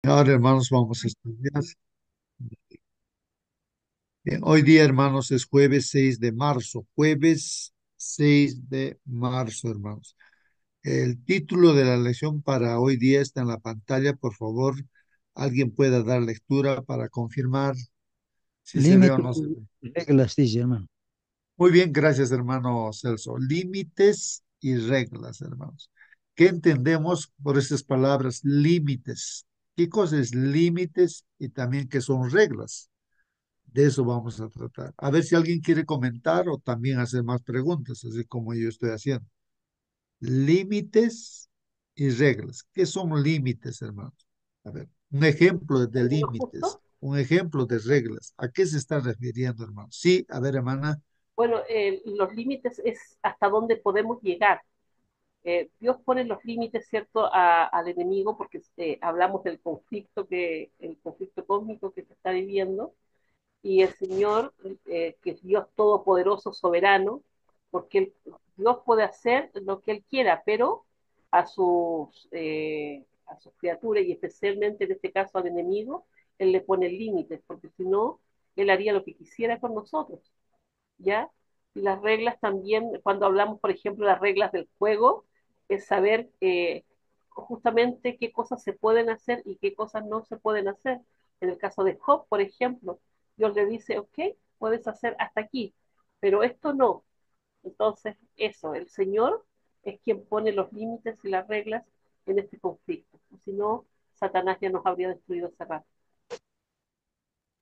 Ahora, hermanos, vamos a estudiar. Bien, hoy día, hermanos, es jueves 6 de marzo. Jueves 6 de marzo, hermanos. El título de la lección para hoy día está en la pantalla. Por favor, alguien pueda dar lectura para confirmar si se ve o Límites no se ve. y reglas, dice hermano. Muy bien, gracias, hermano Celso. Límites y reglas, hermanos. ¿Qué entendemos por esas palabras límites? ¿Qué cosa es límites y también qué son reglas? De eso vamos a tratar. A ver si alguien quiere comentar o también hacer más preguntas, así como yo estoy haciendo. Límites y reglas. ¿Qué son límites, hermanos? A ver, un ejemplo de Lo límites, justo. un ejemplo de reglas. ¿A qué se está refiriendo, hermano? Sí, a ver, hermana. Bueno, los límites es hasta dónde podemos llegar. Dios pone los límites, ¿cierto?, al enemigo, porque hablamos del conflicto el conflicto cósmico que se está viviendo, y el Señor, que es Dios todopoderoso, soberano, porque Dios puede hacer lo que Él quiera, pero a sus criaturas, y especialmente en este caso al enemigo, Él le pone límites, porque si no, Él haría lo que quisiera con nosotros. ¿Ya? Y las reglas también, cuando hablamos, por ejemplo, las reglas del juego, es saber justamente qué cosas se pueden hacer y qué cosas no se pueden hacer. En el caso de Job, por ejemplo, Dios le dice, ok, puedes hacer hasta aquí, pero esto no. Entonces, eso, el Señor es quien pone los límites y las reglas en este conflicto. Si no, Satanás ya nos habría destruido hace rato.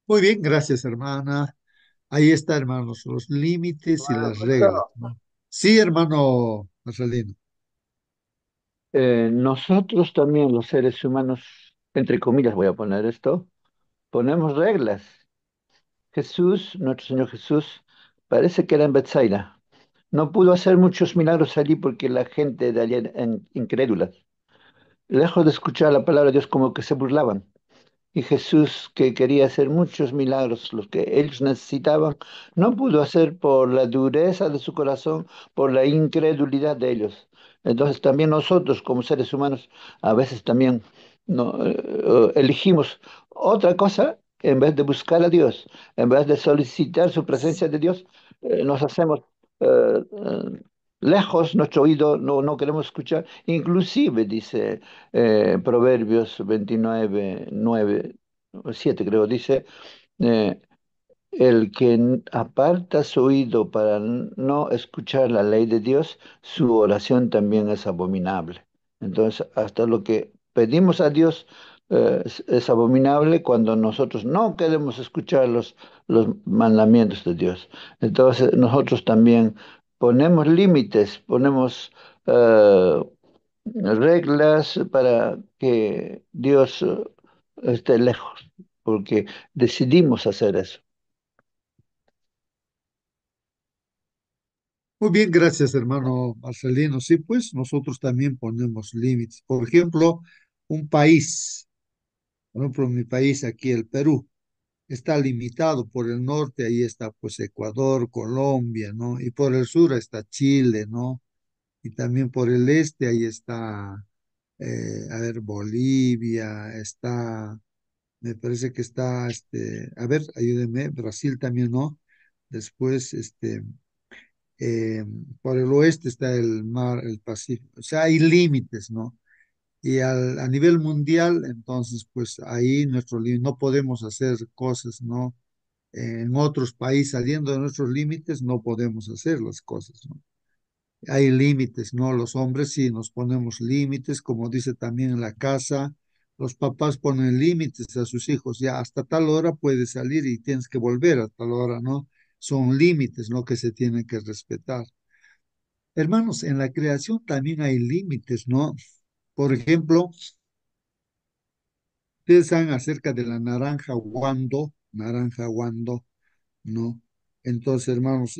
Muy bien, gracias, hermana. Ahí está, hermanos, los límites y las reglas, ¿no? Sí, hermano Marcelino. Nosotros también, los seres humanos, entre comillas voy a poner esto, ponemos reglas. Jesús, nuestro Señor Jesús, parece que era en Bethsaida. No pudo hacer muchos milagros allí porque la gente de allí era incrédula. Lejos de escuchar la palabra de Dios, como que se burlaban. Y Jesús, que quería hacer muchos milagros, los que ellos necesitaban, no pudo hacer por la dureza de su corazón, por la incredulidad de ellos. Entonces también nosotros, como seres humanos, a veces también no, elegimos otra cosa en vez de buscar a Dios, en vez de solicitar su presencia de Dios, nos hacemos lejos, nuestro oído no queremos escuchar. Inclusive, dice Proverbios 29 9 o 7 creo, dice, eh, el que aparta su oído para no escuchar la ley de Dios, su oración también es abominable. Entonces, hasta lo que pedimos a Dios es abominable cuando nosotros no queremos escuchar los mandamientos de Dios. Entonces, nosotros también ponemos límites, ponemos reglas para que Dios esté lejos, porque decidimos hacer eso. Muy bien, gracias, hermano Marcelino. Sí, pues nosotros también ponemos límites. Por ejemplo, un país, por ejemplo, mi país aquí, el Perú, está limitado por el norte, ahí está pues Ecuador, Colombia, ¿no? Y por el sur está Chile, ¿no? Y también por el este, ahí está, a ver, Bolivia, está, me parece que está, a ver, ayúdeme, Brasil también, ¿no? Después, eh, por el oeste está el mar, el Pacífico, o sea, hay límites, ¿no? Y a nivel mundial, entonces, pues ahí nuestro no podemos hacer cosas, ¿no? En otros países, saliendo de nuestros límites, no podemos hacer las cosas, ¿no? Hay límites, ¿no? Los hombres sí nos ponemos límites, como dice también en la casa, los papás ponen límites a sus hijos, ya hasta tal hora puedes salir y tienes que volver a tal hora, ¿no? Son límites, ¿no? Que se tienen que respetar. Hermanos, en la creación también hay límites, ¿no? Por ejemplo, ustedes saben acerca de la naranja guando, ¿no? Entonces, hermanos,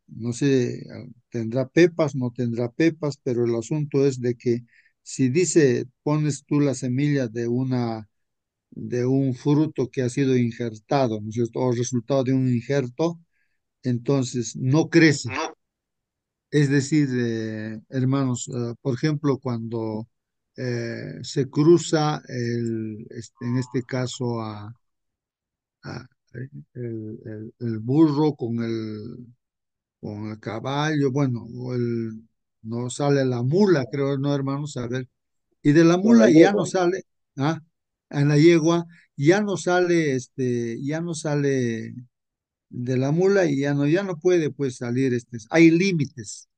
no sé, tendrá pepas, no tendrá pepas, pero el asunto es de que si dice, pones tú la semilla de un fruto que ha sido injertado, ¿no es cierto? O resultado de un injerto, entonces no crece. Es decir, hermanos, por ejemplo, cuando se cruza en este caso a- el burro con el caballo, bueno, no sale la mula, creo, no, hermanos, a ver, y de la Con la mula ya no yegua. sale, ¿ah? En la yegua ya no sale, ya no sale de la mula y ya no puede pues salir, hay límites.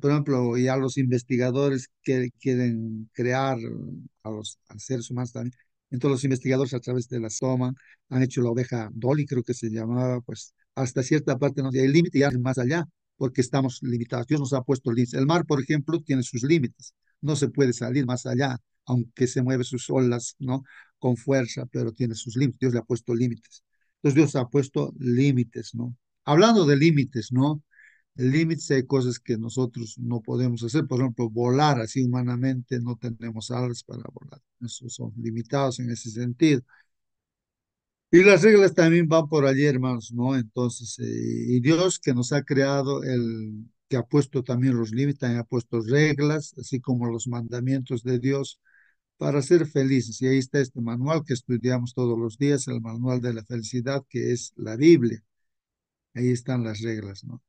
Por ejemplo, ya los investigadores que quieren crear a seres humanos también. Entonces los investigadores a través de las toman han hecho la oveja Dolly, creo que se llamaba, pues hasta cierta parte no hay límite y ya más allá, porque estamos limitados. Dios nos ha puesto límites. El mar, por ejemplo, tiene sus límites. No se puede salir más allá, aunque se mueve sus olas, ¿no? Con fuerza, pero tiene sus límites. Dios le ha puesto límites. Entonces Dios ha puesto límites, ¿no? Hablando de límites, ¿no? El límite hay cosas que nosotros no podemos hacer, por ejemplo, volar así humanamente, no tenemos alas para volar, esos son limitados en ese sentido. Y las reglas también van por allí, hermanos, ¿no? Entonces, y Dios que nos ha creado, que ha puesto también los límites, también ha puesto reglas, así como los mandamientos de Dios para ser felices. Y ahí está este manual que estudiamos todos los días, el manual de la felicidad, que es la Biblia. Ahí están las reglas, ¿no?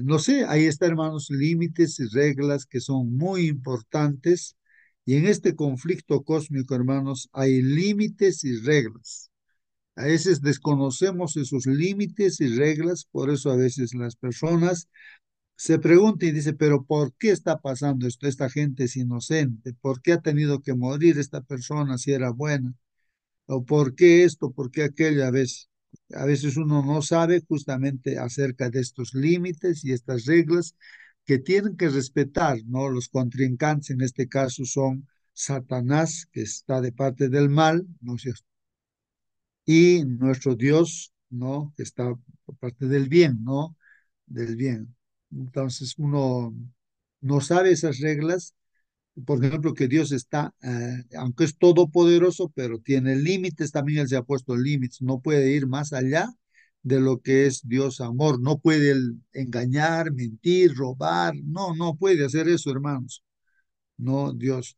No sé, ahí está, hermanos, límites y reglas que son muy importantes. Y en este conflicto cósmico, hermanos, hay límites y reglas. A veces desconocemos esos límites y reglas, por eso a veces las personas se preguntan y dicen, pero ¿por qué está pasando esto? Esta gente es inocente. ¿Por qué ha tenido que morir esta persona si era buena? ¿O por qué esto? ¿Por qué aquello? A veces uno no sabe justamente acerca de estos límites y estas reglas que tienen que respetar, ¿no? Los contrincantes en este caso son Satanás, que está de parte del mal, ¿no es cierto? Y nuestro Dios, ¿no? Que está por parte del bien, ¿no? Del bien. Entonces uno no sabe esas reglas, por ejemplo, que Dios está, aunque es todopoderoso, pero tiene límites, también Él se ha puesto límites, no puede ir más allá de lo que es Dios amor, no puede él engañar, mentir, robar, no puede hacer eso, hermanos, no Dios,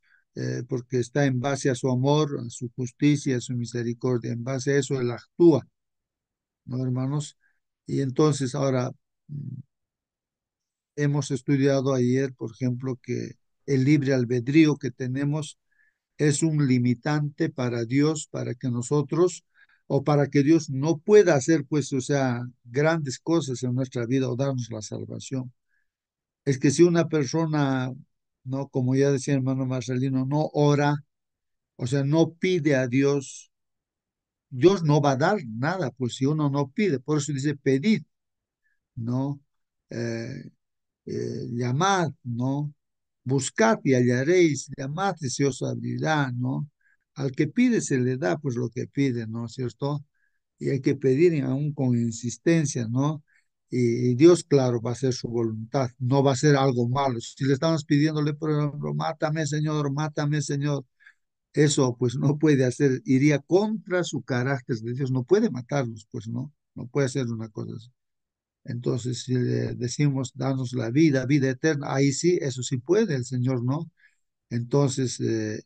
porque está en base a su amor, a su justicia, a su misericordia, en base a eso Él actúa, ¿no, hermanos? Y entonces ahora hemos estudiado ayer, por ejemplo, que el libre albedrío que tenemos es un limitante para Dios, para que nosotros, o para que Dios no pueda hacer, pues, o sea, grandes cosas en nuestra vida o darnos la salvación. Es que si una persona, no, como ya decía el hermano Marcelino, no ora, o sea, no pide a Dios, Dios no va a dar nada, pues si uno no pide, por eso dice pedid, ¿no? Eh, llamad, ¿no? Buscad y hallaréis, llamad y se os abrirá, ¿no? Al que pide se le da pues lo que pide, ¿no es cierto? Y hay que pedir aún con insistencia, ¿no? Y Dios, claro, va a hacer su voluntad, no va a ser algo malo. Si le estamos pidiéndole, por ejemplo, mátame, Señor, eso pues no puede hacer, iría contra su carácter de Dios, no puede matarlos, pues no puede hacer una cosa así. Entonces, si le decimos, danos la vida, vida eterna, ahí sí, eso sí puede el Señor, ¿no? Entonces,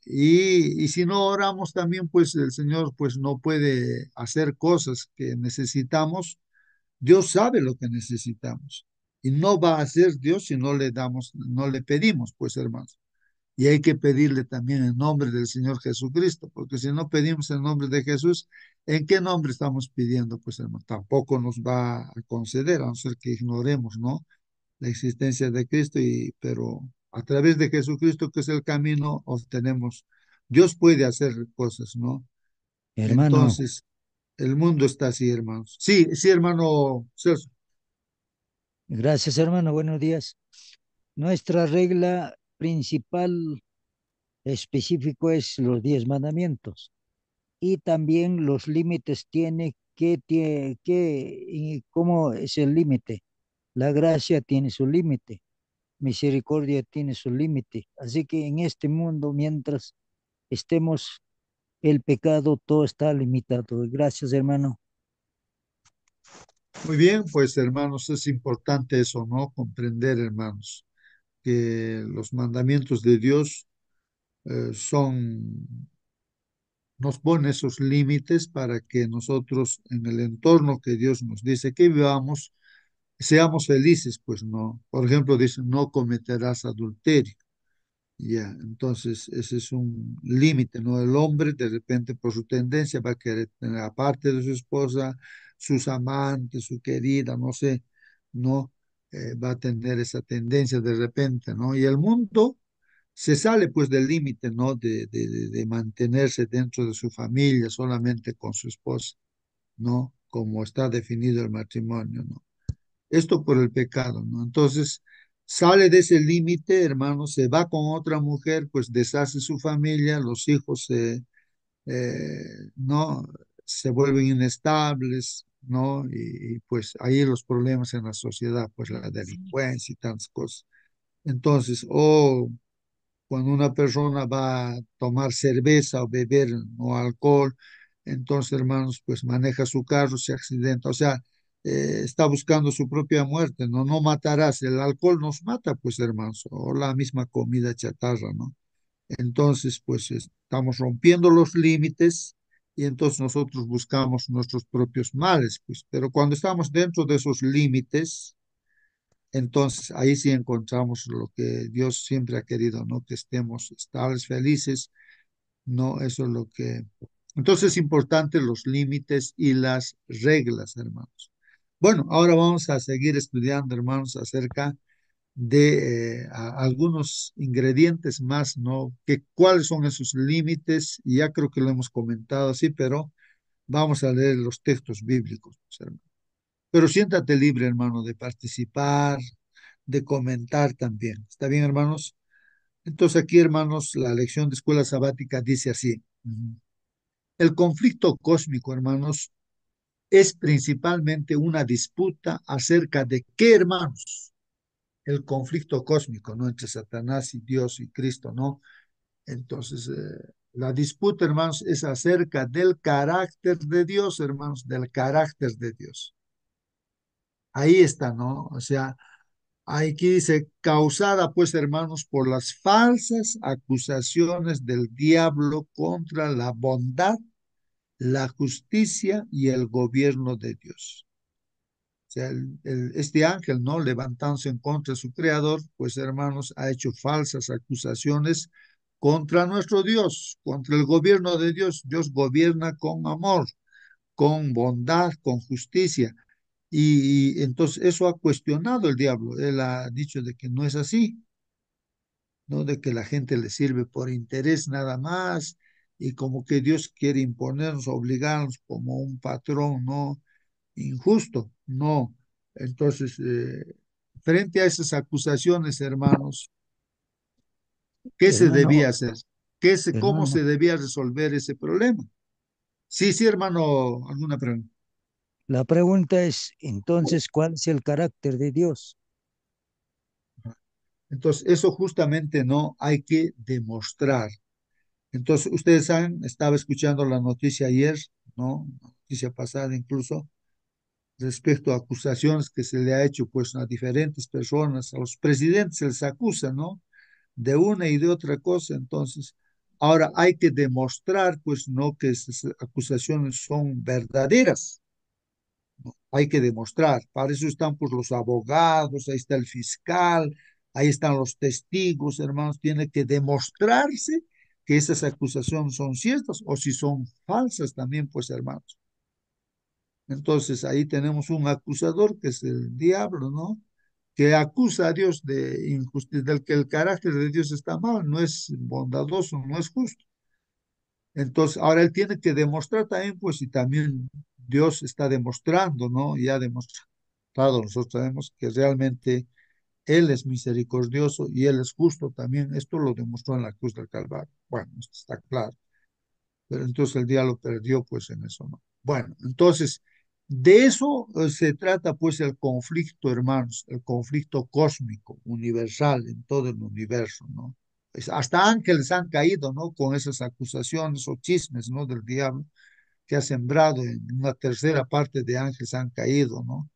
y si no oramos también, pues el Señor pues no puede hacer cosas que necesitamos. Dios sabe lo que necesitamos. Y no va a hacer Dios si no le damos, no le pedimos, pues hermanos. Y hay que pedirle también en nombre del Señor Jesucristo, porque si no pedimos en nombre de Jesús, ¿en qué nombre estamos pidiendo? Pues hermano, tampoco nos va a conceder, a no ser que ignoremos, ¿no? La existencia de Cristo, pero a través de Jesucristo, que es el camino, obtenemos, Dios puede hacer cosas, ¿no? Hermano, Entonces, el mundo está así, hermanos. Sí, sí, hermano Celso. gracias hermano, buenos días. Nuestra regla principal específico es los 10 mandamientos y también los límites y cómo es el límite. La gracia tiene su límite, misericordia tiene su límite. Así que en este mundo, mientras estemos el pecado, todo está limitado. Gracias hermano. Muy bien, pues hermanos, es importante eso, ¿no? Comprender, hermanos. que los mandamientos de Dios son, nos pone esos límites para que nosotros en el entorno que Dios nos dice que vivamos, seamos felices, pues no. Por ejemplo, dice, no cometerás adulterio. Ya, entonces ese es un límite, ¿no? El hombre de repente por su tendencia va a querer tener aparte de su esposa, sus amantes, su querida, no sé, ¿no? Va a tener esa tendencia de repente, ¿no? Y el mundo se sale pues del límite, ¿no? De mantenerse dentro de su familia solamente con su esposa, ¿no? Como está definido el matrimonio, ¿no? Esto por el pecado, ¿no? Entonces, sale de ese límite, hermano, se va con otra mujer, pues deshace su familia, los hijos no, se vuelven inestables, ¿no? Pues ahí los problemas en la sociedad, pues la delincuencia y tantas cosas. Entonces, o cuando una persona va a tomar cerveza o beber o alcohol, entonces, hermanos, pues maneja su carro, se accidenta, o sea, está buscando su propia muerte, ¿no? No matarás, el alcohol nos mata, pues, hermanos, o la misma comida chatarra, ¿no? Entonces, pues estamos rompiendo los límites y entonces nosotros buscamos nuestros propios males, pues, pero cuando estamos dentro de esos límites, entonces ahí sí encontramos lo que Dios siempre ha querido, ¿no? Que estemos estables, felices, ¿no? Eso es lo que... Entonces es importante los límites y las reglas, hermanos. Bueno, ahora vamos a seguir estudiando, hermanos, acerca de algunos ingredientes más, ¿no? Que cuáles son esos límites, y ya creo que lo hemos comentado así, pero vamos a leer los textos bíblicos, pues, hermano. Pero siéntate libre, hermano, de participar, de comentar también. ¿Está bien, hermanos? Entonces aquí, hermanos, la lección de escuela sabática dice así. El conflicto cósmico, hermanos, es principalmente una disputa acerca de qué, hermanos, el conflicto cósmico, ¿no? Entre Satanás y Dios y Cristo, ¿no? Entonces, la disputa, hermanos, es acerca del carácter de Dios, hermanos, del carácter de Dios. Ahí está, ¿no? O sea, aquí dice, causada pues, hermanos, por las falsas acusaciones del diablo contra la bondad, la justicia y el gobierno de Dios. O sea, este ángel, ¿no? Levantándose en contra de su creador, pues, hermanos, ha hecho falsas acusaciones contra nuestro Dios, contra el gobierno de Dios. Dios gobierna con amor, con bondad, con justicia. Y entonces eso ha cuestionado el diablo. Él ha dicho de que no es así, ¿no? De que la gente le sirve por interés nada más y como que Dios quiere imponernos, obligarnos como un patrón, ¿no? Injusto, no. Entonces, frente a esas acusaciones, hermanos, ¿qué se debía Hermano, hacer? ¿Cómo hermano, se debía resolver ese problema? Sí, sí, hermano, alguna pregunta. la pregunta es, entonces, ¿cuál es el carácter de Dios? Entonces, eso justamente no hay que demostrar. Entonces, ustedes saben, estaba escuchando la noticia ayer, ¿no? Noticia pasada incluso, respecto a acusaciones que se le ha hecho pues a diferentes personas, a los presidentes se les acusa, ¿no? De una y de otra cosa. Entonces, ahora hay que demostrar pues, ¿no? Que esas acusaciones son verdaderas, ¿no? Hay que demostrar. Para eso están pues los abogados, ahí está el fiscal, ahí están los testigos, hermanos. Tiene que demostrarse que esas acusaciones son ciertas o si son falsas también, pues, hermanos. Entonces ahí tenemos un acusador que es el diablo, ¿no? Que acusa a Dios de injusticia, del que el carácter de Dios está mal, no es bondadoso, no es justo. Entonces, ahora él tiene que demostrar también, pues, y también Dios está demostrando, ¿no? Y ha demostrado, nosotros sabemos que realmente Él es misericordioso y Él es justo también. Esto lo demostró en la cruz del Calvario. Bueno, esto está claro. Pero entonces el día lo perdió, pues, en eso, ¿no? Bueno, entonces, de eso se trata, pues, el conflicto, hermanos, el conflicto cósmico, universal, en todo el universo, ¿no? Hasta ángeles han caído, ¿no? Con esas acusaciones o chismes, ¿no? Del diablo que ha sembrado en una tercera parte de ángeles han caído, ¿no?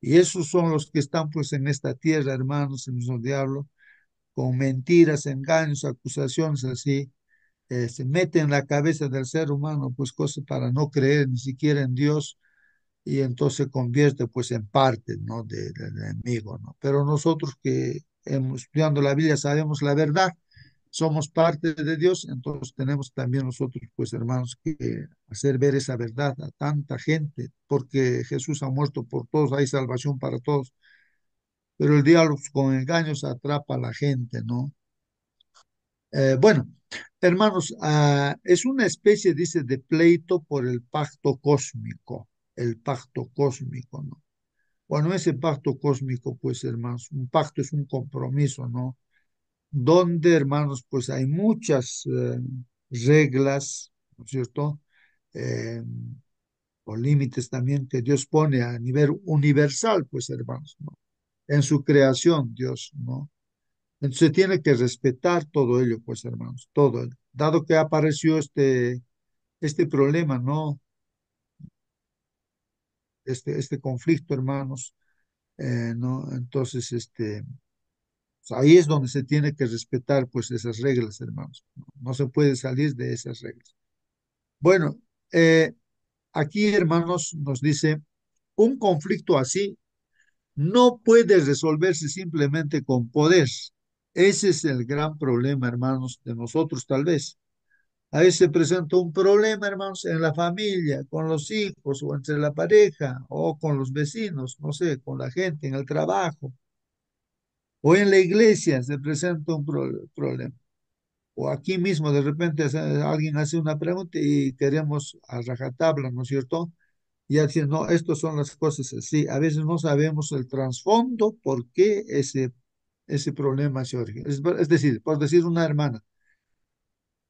Y esos son los que están, pues, en esta tierra, hermanos, en nuestro diablo, con mentiras, engaños, acusaciones así, se mete en la cabeza del ser humano, pues cosas para no creer ni siquiera en Dios y entonces se convierte pues en parte, ¿no? Del enemigo, ¿no? Pero nosotros que hemos estudiando la Biblia sabemos la verdad, somos parte de Dios, entonces tenemos también nosotros, pues hermanos, que hacer ver esa verdad a tanta gente, porque Jesús ha muerto por todos, hay salvación para todos, pero el diablo pues, con engaños atrapa a la gente, ¿no? Bueno, hermanos, es una especie, dice, de pleito por el pacto cósmico, ¿no? Bueno, ese pacto cósmico, pues, hermanos, un pacto es un compromiso, ¿no? Donde, hermanos, pues hay muchas reglas, ¿no es cierto? Eh, o límites también que Dios pone a nivel universal, pues, hermanos, ¿no? En su creación, Dios, ¿no? Entonces tiene que respetar todo ello, pues, hermanos, todo ello. Dado que apareció este problema, ¿no? Este conflicto, hermanos, ¿no? Entonces, ahí es donde se tiene que respetar, pues, esas reglas, hermanos. No, no se puede salir de esas reglas. Bueno, eh, aquí, hermanos, nos dice, un conflicto así no puede resolverse simplemente con poder. Ese es el gran problema, hermanos, de nosotros tal vez. A veces se presenta un problema, hermanos, en la familia, con los hijos, o entre la pareja, o con los vecinos, no sé, con la gente en el trabajo, o en la iglesia se presenta un problema. O aquí mismo de repente alguien hace una pregunta y queremos a rajatabla, ¿no es cierto? Y decir, no, estas son las cosas así. A veces no sabemos el trasfondo por qué ese problema se origen. Es decir, por decir una hermana,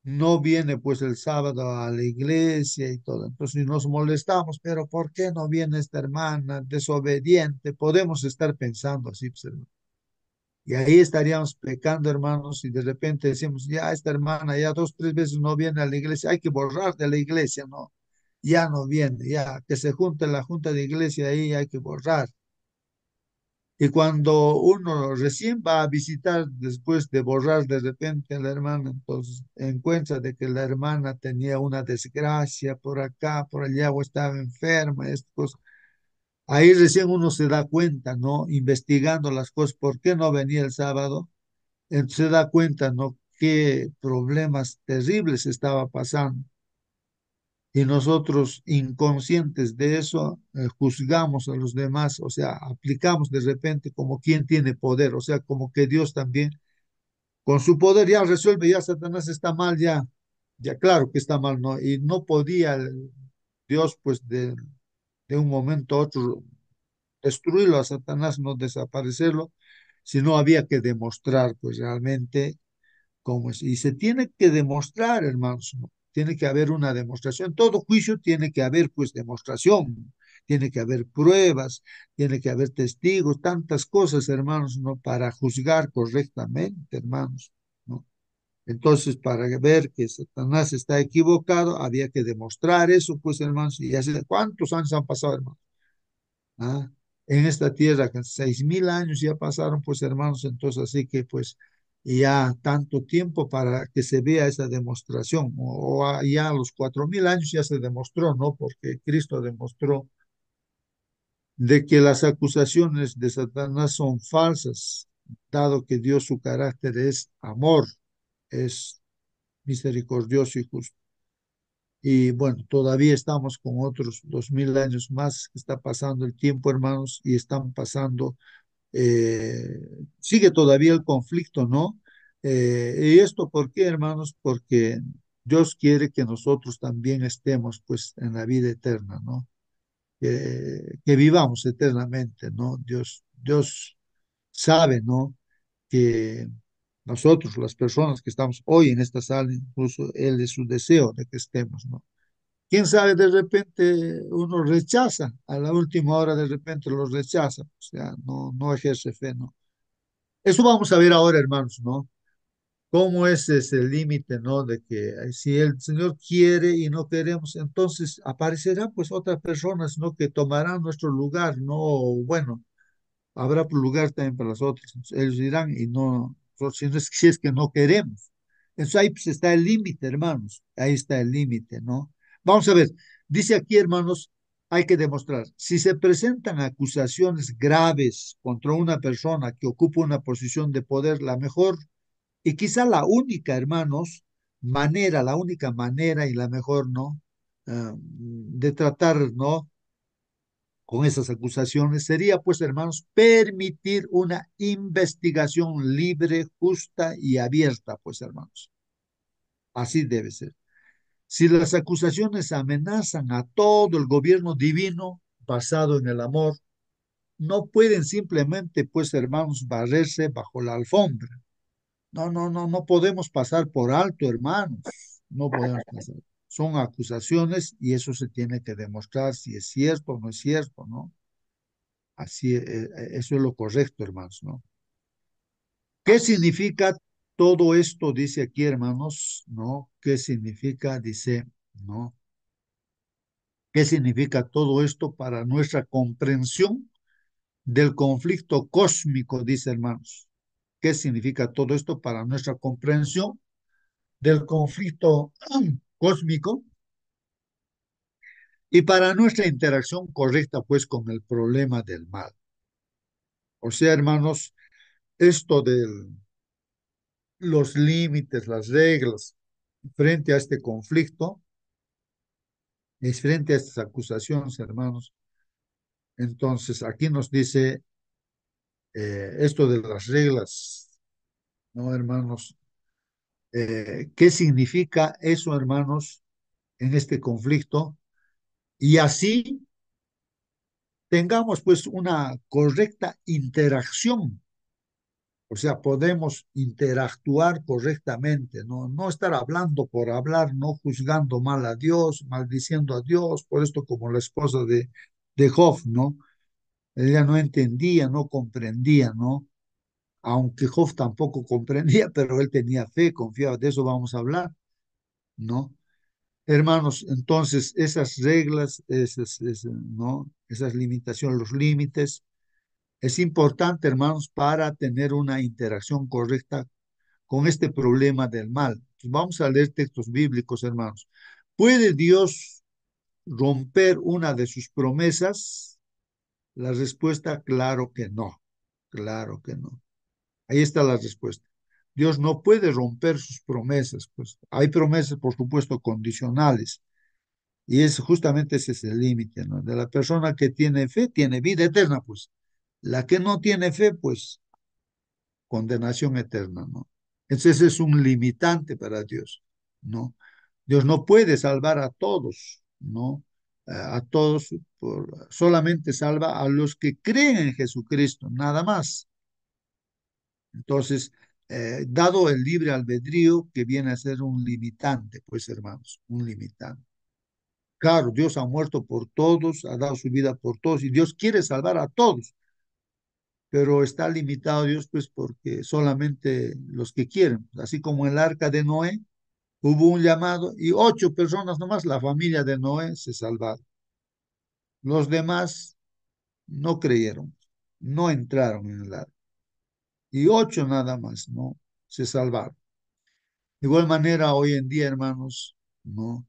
no viene pues el sábado a la iglesia y todo. Entonces nos molestamos, pero ¿por qué no viene esta hermana desobediente? Podemos estar pensando así, pues, hermano. Y ahí estaríamos pecando, hermanos, y de repente decimos, ya esta hermana ya dos, tres veces no viene a la iglesia, hay que borrar de la iglesia, ¿no? Ya no viene, ya que se junte la junta de iglesia ahí, hay que borrar. Y cuando uno recién va a visitar, después de borrar de repente a la hermana, entonces encuentra de que la hermana tenía una desgracia por acá, por allá, o estaba enferma, estas cosas. Ahí recién uno se da cuenta, ¿no? Investigando las cosas, ¿por qué no venía el sábado? Se da cuenta, ¿no? Qué problemas terribles estaba pasando. Y nosotros, inconscientes de eso, juzgamos a los demás, o sea, aplicamos de repente como quien tiene poder, o sea, como que Dios también, con su poder ya resuelve, ya Satanás está mal, ya claro que está mal, ¿no? Y no podía Dios, pues, de un momento a otro destruirlo a Satanás, no desaparecerlo, sino había que demostrar, pues, realmente cómo es. Y se tiene que demostrar, hermanos, ¿no? Tiene que haber una demostración. Todo juicio tiene que haber, pues, demostración. Tiene que haber pruebas, tiene que haber testigos, tantas cosas, hermanos, ¿no? Para juzgar correctamente, hermanos, ¿no? Entonces, para ver que Satanás está equivocado, había que demostrar eso, pues, hermanos. Y hace cuántos años han pasado, hermanos. ¿Ah? En esta tierra, que 6000 años ya pasaron, pues hermanos, entonces así que pues ya tanto tiempo para que se vea esa demostración, ya a los 4000 años ya se demostró, ¿no? Porque Cristo demostró de que las acusaciones de Satanás son falsas, dado que Dios su carácter es amor, es misericordioso y justo. Y bueno, todavía estamos con otros 2000 años más que está pasando el tiempo, hermanos, y están pasando sigue todavía el conflicto, ¿no? ¿Y esto por qué, hermanos? Porque Dios quiere que nosotros también estemos, pues, en la vida eterna, ¿no? Que vivamos eternamente, ¿no? Dios sabe, ¿no? Que nosotros, las personas que estamos hoy en esta sala, incluso Él es su deseo de que estemos, ¿no? Quién sabe, de repente uno rechaza, a la última hora de repente lo rechaza, o sea, no ejerce fe, ¿no? Eso vamos a ver ahora, hermanos, ¿no? ¿Cómo es ese límite, ¿no? De que si el Señor quiere y no queremos, entonces aparecerán pues otras personas, ¿no? Que tomarán nuestro lugar, ¿no? Bueno, habrá lugar también para las otras. Ellos irán y no nosotros, si es que no queremos. Entonces ahí pues está el límite, hermanos, ahí está el límite, ¿no? Vamos a ver, dice aquí, hermanos, hay que demostrar, si se presentan acusaciones graves contra una persona que ocupa una posición de poder, la mejor y quizá la única, hermanos, manera, la única manera y la mejor, ¿no? De tratar, ¿no? Con esas acusaciones sería, pues, hermanos, permitir una investigación libre, justa y abierta, pues, hermanos. Así debe ser. Si las acusaciones amenazan a todo el gobierno divino basado en el amor, no pueden simplemente, pues, hermanos, barrerse bajo la alfombra. No podemos pasar por alto, hermanos. No podemos pasar. Son acusaciones y eso se tiene que demostrar si es cierto o no es cierto, ¿no? Así, eso es lo correcto, hermanos, ¿no? ¿Qué significa todo esto? Dice aquí, hermanos, ¿no? ¿Qué significa? Dice, ¿no? ¿Qué significa todo esto para nuestra comprensión del conflicto cósmico? Dice, hermanos. ¿Qué significa todo esto para nuestra comprensión del conflicto cósmico y para nuestra interacción correcta, pues, con el problema del mal? O sea, hermanos, esto de los límites, las reglas frente a este conflicto, es frente a estas acusaciones, hermanos. Entonces, aquí nos dice esto de las reglas, ¿no, hermanos? ¿Qué significa eso, hermanos, en este conflicto? Y así tengamos pues una correcta interacción, o sea, podemos interactuar correctamente, ¿no? No estar hablando por hablar, no juzgando mal a Dios, maldiciendo a Dios, por esto como la esposa de Job, ¿no? Ella no entendía, no comprendía, ¿no? Aunque Job tampoco comprendía, pero él tenía fe, confiaba, de eso vamos a hablar, ¿no? Hermanos, entonces esas reglas, ¿no? Esas limitaciones, los límites, es importante, hermanos, para tener una interacción correcta con este problema del mal. Entonces, vamos a leer textos bíblicos, hermanos. ¿Puede Dios romper una de sus promesas? La respuesta, claro que no, claro que no. Ahí está la respuesta. Dios no puede romper sus promesas, pues hay promesas, por supuesto, condicionales, y es justamente ese es el límite, ¿no? De la persona que tiene fe, tiene vida eterna, pues. La que no tiene fe, pues condenación eterna, ¿no? Entonces es un limitante para Dios, ¿no? Dios no puede salvar a todos, ¿no? A todos, solamente salva a los que creen en Jesucristo, nada más. Entonces, dado el libre albedrío que viene a ser un limitante, pues hermanos, un limitante. Claro, Dios ha muerto por todos, ha dado su vida por todos y Dios quiere salvar a todos, pero está limitado Dios pues porque solamente los que quieren, así como en el arca de Noé hubo un llamado y 8 personas nomás, la familia de Noé se salvaron. Los demás no creyeron, no entraron en el arca y 8 nada más, ¿no? Se salvaron. De igual manera, hoy en día, hermanos, ¿no?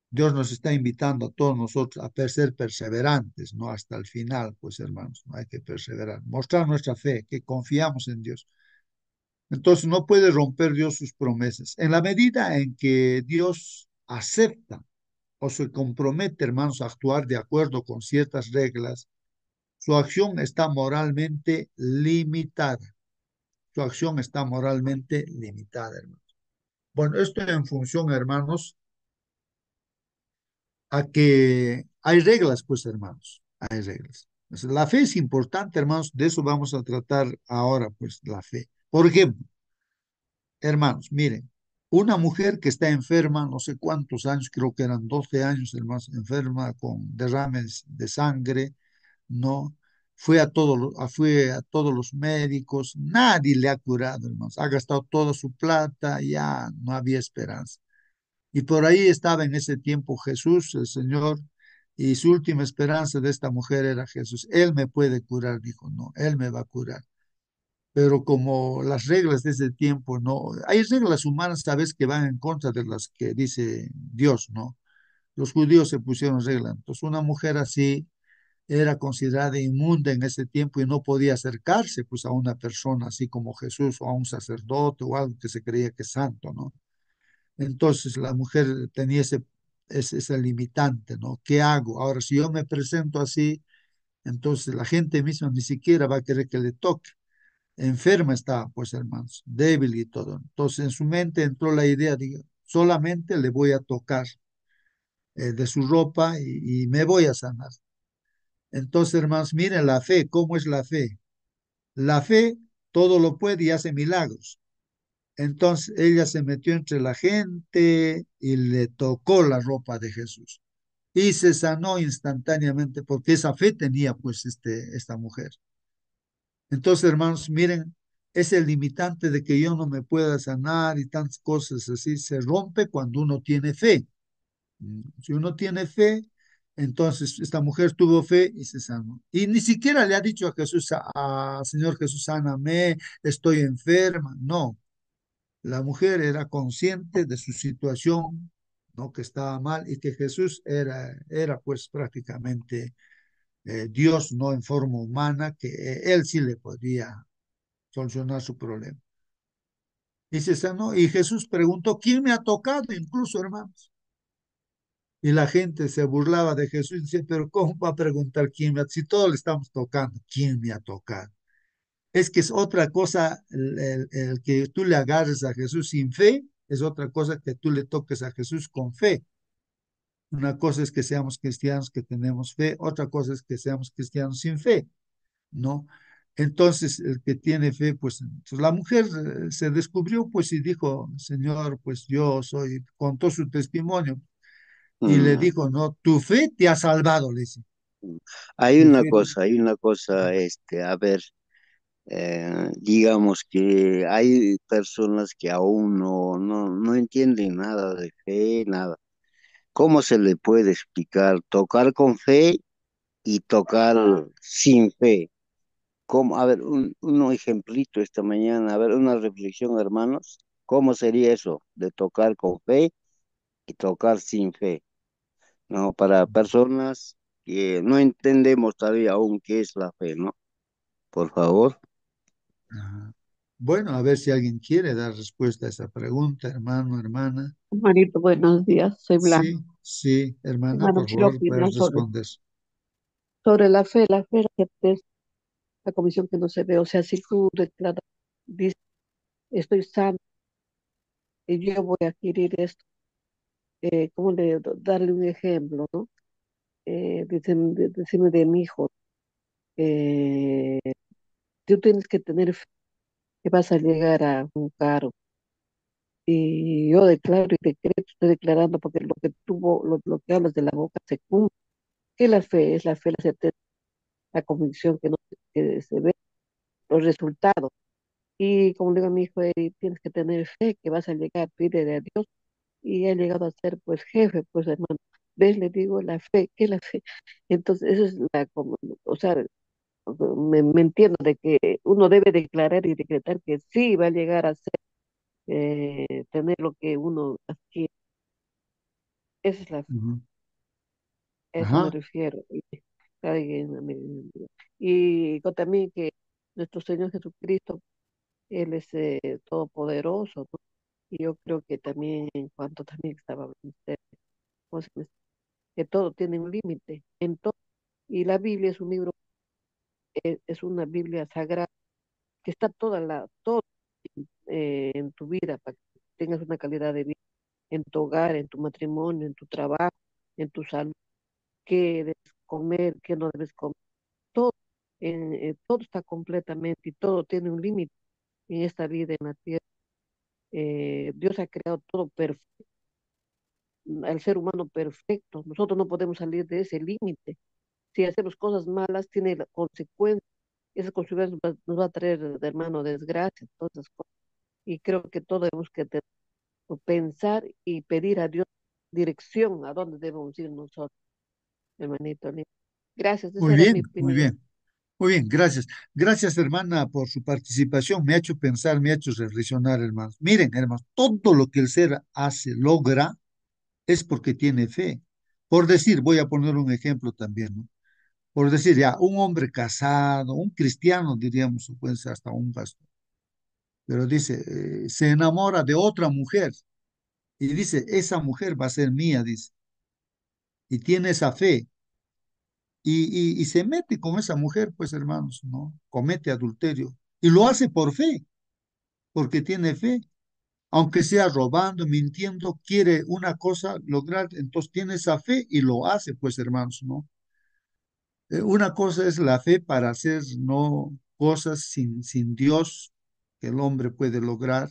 Dios nos está invitando a todos nosotros a ser perseverantes, ¿no? Hasta el final, pues, hermanos, no hay que perseverar, mostrar nuestra fe, que confiamos en Dios. Entonces, no puede romper Dios sus promesas. En la medida en que Dios acepta o se compromete, hermanos, a actuar de acuerdo con ciertas reglas, su acción está moralmente limitada. Su acción está moralmente limitada, hermanos. Bueno, esto en función, hermanos, a que hay reglas, pues, hermanos, hay reglas. Entonces, la fe es importante, hermanos, de eso vamos a tratar ahora, pues, la fe. Por ejemplo, hermanos, miren, una mujer que está enferma, no sé cuántos años, creo que eran 12 años, hermanos, enferma con derrames de sangre, ¿no? Fue a todos los médicos, nadie le ha curado, hermanos, ha gastado toda su plata, ya no había esperanza. Y por ahí estaba en ese tiempo Jesús, el Señor, y su última esperanza de esta mujer era Jesús. Él me puede curar, dijo, no, Él me va a curar. pero como las reglas de ese tiempo, no, hay reglas humanas, sabes, que van en contra de las que dice Dios, ¿no? Los judíos se pusieron reglas. Entonces, una mujer así era considerada inmunda en ese tiempo y no podía acercarse pues a una persona así como Jesús o a un sacerdote o algo que se creía que es santo, ¿no? Entonces la mujer tenía ese limitante, ¿no? ¿Qué hago? Ahora, si yo me presento así, entonces la gente misma ni siquiera va a querer que le toque. Enferma estaba, pues hermanos, débil y todo. Entonces en su mente entró la idea, digo, solamente le voy a tocar de su ropa y me voy a sanar. Entonces, hermanos, miren la fe, ¿cómo es la fe? La fe todo lo puede y hace milagros. Entonces ella se metió entre la gente y le tocó la ropa de Jesús y se sanó instantáneamente porque esa fe tenía pues esta mujer. Entonces, hermanos, miren, ese limitante de que yo no me pueda sanar y tantas cosas así se rompe cuando uno tiene fe. Si uno tiene fe, entonces esta mujer tuvo fe y se sanó. Y ni siquiera le ha dicho a Jesús, Señor Jesús, sáname, estoy enferma. No, la mujer era consciente de su situación, ¿no? Que estaba mal y que Jesús era pues prácticamente Dios, no en forma humana, que él sí le podía solucionar su problema. Y se sanó. Y Jesús preguntó, ¿quién me ha tocado? Incluso, hermanos. Y la gente se burlaba de Jesús y decía, pero ¿cómo va a preguntar quién me ha, si todos le estamos tocando, quién me ha tocado? Es que es otra cosa el que tú le agarres a Jesús sin fe, es otra cosa que tú le toques a Jesús con fe. Una cosa es que seamos cristianos que tenemos fe, otra cosa es que seamos cristianos sin fe, ¿no? Entonces, el que tiene fe, pues la mujer se descubrió, pues, y dijo, Señor, pues yo soy, contó su testimonio, y le Mm, dijo, no, tu fe te ha salvado, le dice. mm. Tu fe. Hay una cosa, a ver, digamos que hay personas que aún no entienden nada de fe, nada. ¿Cómo se le puede explicar tocar con fe y tocar sin fe? ¿Cómo? A ver, un ejemplito esta mañana, a ver, una reflexión, hermanos. ¿Cómo sería eso de tocar con fe y tocar sin fe? ¿No? Para personas que no entendemos todavía aún qué es la fe, ¿no? Por favor. Ajá. Bueno, a ver si alguien quiere dar respuesta a esa pregunta, hermano, hermana. Marito, buenos días, soy Blanca. Sí, sí, hermana, Hermano, por quiero favor, opinar puedes responder. sobre la fe es la comisión que no se ve. O sea, si tú declaras, dices, estoy sano y yo voy a adquirir esto, ¿cómo darle un ejemplo, ¿no? Decirme de mi hijo, eh, tú tienes que tener fe que vas a llegar a un cargo. Y yo declaro y decreto, estoy declarando porque lo que lo que hablas de la boca se cumple. ¿Qué es la fe, la certeza, la convicción que no que se ve, los resultados. Y como le digo a mi hijo, tienes que tener fe que vas a llegar, pídele a Dios. Y ha llegado a ser pues jefe, pues hermano. ¿Ves? Le digo la fe, ¿qué es la fe? Entonces, esa es o sea, me entiendo de que uno debe declarar y decretar que sí va a llegar a ser, tener lo que uno adquiere. Esa es la fe, Ujú. a eso me Ajá. refiero. Y también que nuestro Señor Jesucristo, Él es todopoderoso, ¿no? Y yo creo que también, en cuanto también estaba hablando usted, pues, que todo tiene un límite, en todo. Y la Biblia es un libro, es una Biblia sagrada, que está todo en tu vida, para que tengas una calidad de vida, en tu hogar, en tu matrimonio, en tu trabajo, en tu salud, qué debes comer, qué no debes comer, todo, todo está completamente y todo tiene un límite en esta vida, en la tierra. Dios ha creado todo perfecto, al ser humano perfecto. Nosotros no podemos salir de ese límite. Si hacemos cosas malas, tiene la consecuencia. Esa consecuencia nos va a traer, de hermano, desgracia, todas esas cosas. Y creo que todo debemos que pensar y pedir a Dios dirección a dónde debemos ir nosotros, hermanito lindo. Gracias, esa Muy era mi bien, muy opinión. bien. Muy bien, gracias. Gracias, hermana, por su participación. Me ha hecho pensar, me ha hecho reflexionar, hermanos. Miren, hermanos, todo lo que el ser hace, logra, es porque tiene fe. Por decir, voy a poner un ejemplo también, ¿no? Por decir, ya, un hombre casado, un cristiano, diríamos, o puede ser hasta un pastor, pero dice, se enamora de otra mujer y dice, esa mujer va a ser mía, dice, y tiene esa fe y se mete con esa mujer, pues hermanos, ¿no? Comete adulterio y lo hace por fe, porque tiene fe. Aunque sea robando, mintiendo, quiere una cosa lograr, entonces tiene esa fe y lo hace, pues hermanos, ¿no? Una cosa es la fe para hacer no cosas sin Dios que el hombre puede lograr,